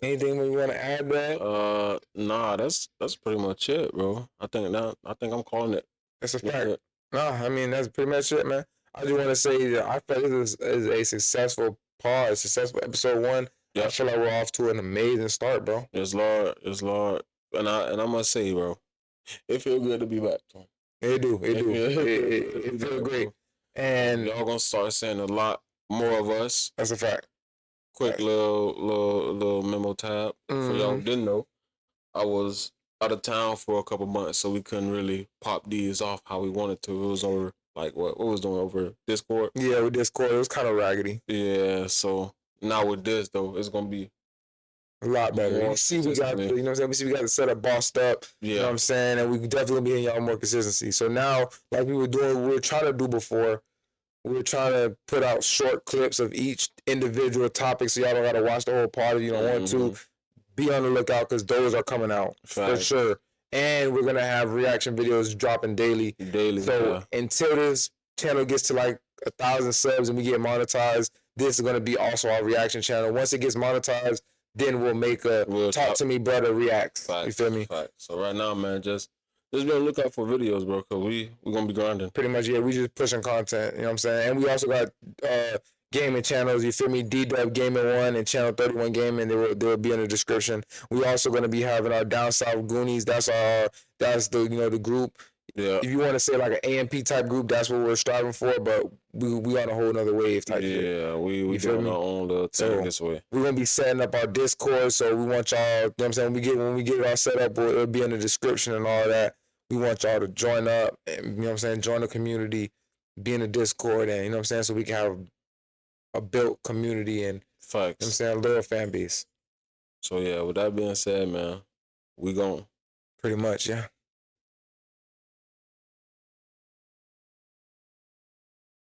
Anything we want to add that? Nah, that's pretty much it, bro. I think I'm calling it. That's a fact. Nah, I mean that's pretty much it, man. I just want to say that I feel this is a successful successful episode 1. Yep. I feel like we're off to an amazing start, bro. It's Lord. And I must say, bro, it feels good to be back. It do. It feels great. And y'all gonna start seeing a lot more of us. That's a fact. Quick little memo tab. For y'all who didn't know, I was out of town for a couple months, so we couldn't really pop these off how we wanted to. It was over what was doing over Discord. Yeah, with Discord, it was kind of raggedy. Yeah, so now with this though, it's gonna be a lot better. We see we got, you know what I'm saying? We see we got the setup bossed up. Yeah. You know what I'm saying? And we definitely be hitting y'all more consistency. So now, like we were trying to do before, we were trying to put out short clips of each individual topic so y'all don't gotta watch the whole part if you don't want to. Be on the lookout because those are coming out for sure. And we're gonna have reaction videos dropping daily. So until this channel gets to 1,000 subs and we get monetized, this is gonna be also our reaction channel. Once it gets monetized, then we'll make a Talk to Me Brudda reacts. You feel me? So right now, man, just be on the lookout for videos, bro, because we're going to be grinding. Pretty much, yeah. We just pushing content, you know what I'm saying? And we also got gaming channels, you feel me? D-Dub Gaming 1 and Channel 31 Gaming. They'll be in the description. We also going to be having our Down South Goonies. That's the group. Yeah. If you want to say like an AMP type group, that's what we're striving for. But we on a whole nother wave type shit. Yeah, we You feel doing me? our own little thing So, this way. We're gonna be setting up our Discord, so we want y'all. You know what I'm saying? When we get it all set up, it'll be in the description and all that. We want y'all to join up, and you know what I'm saying, join the community, be in the Discord, and you know what I'm saying, so we can have a built community and you know what I'm Facts. saying, a little fan base. So yeah, with that being said, man, we gone. Pretty much, yeah.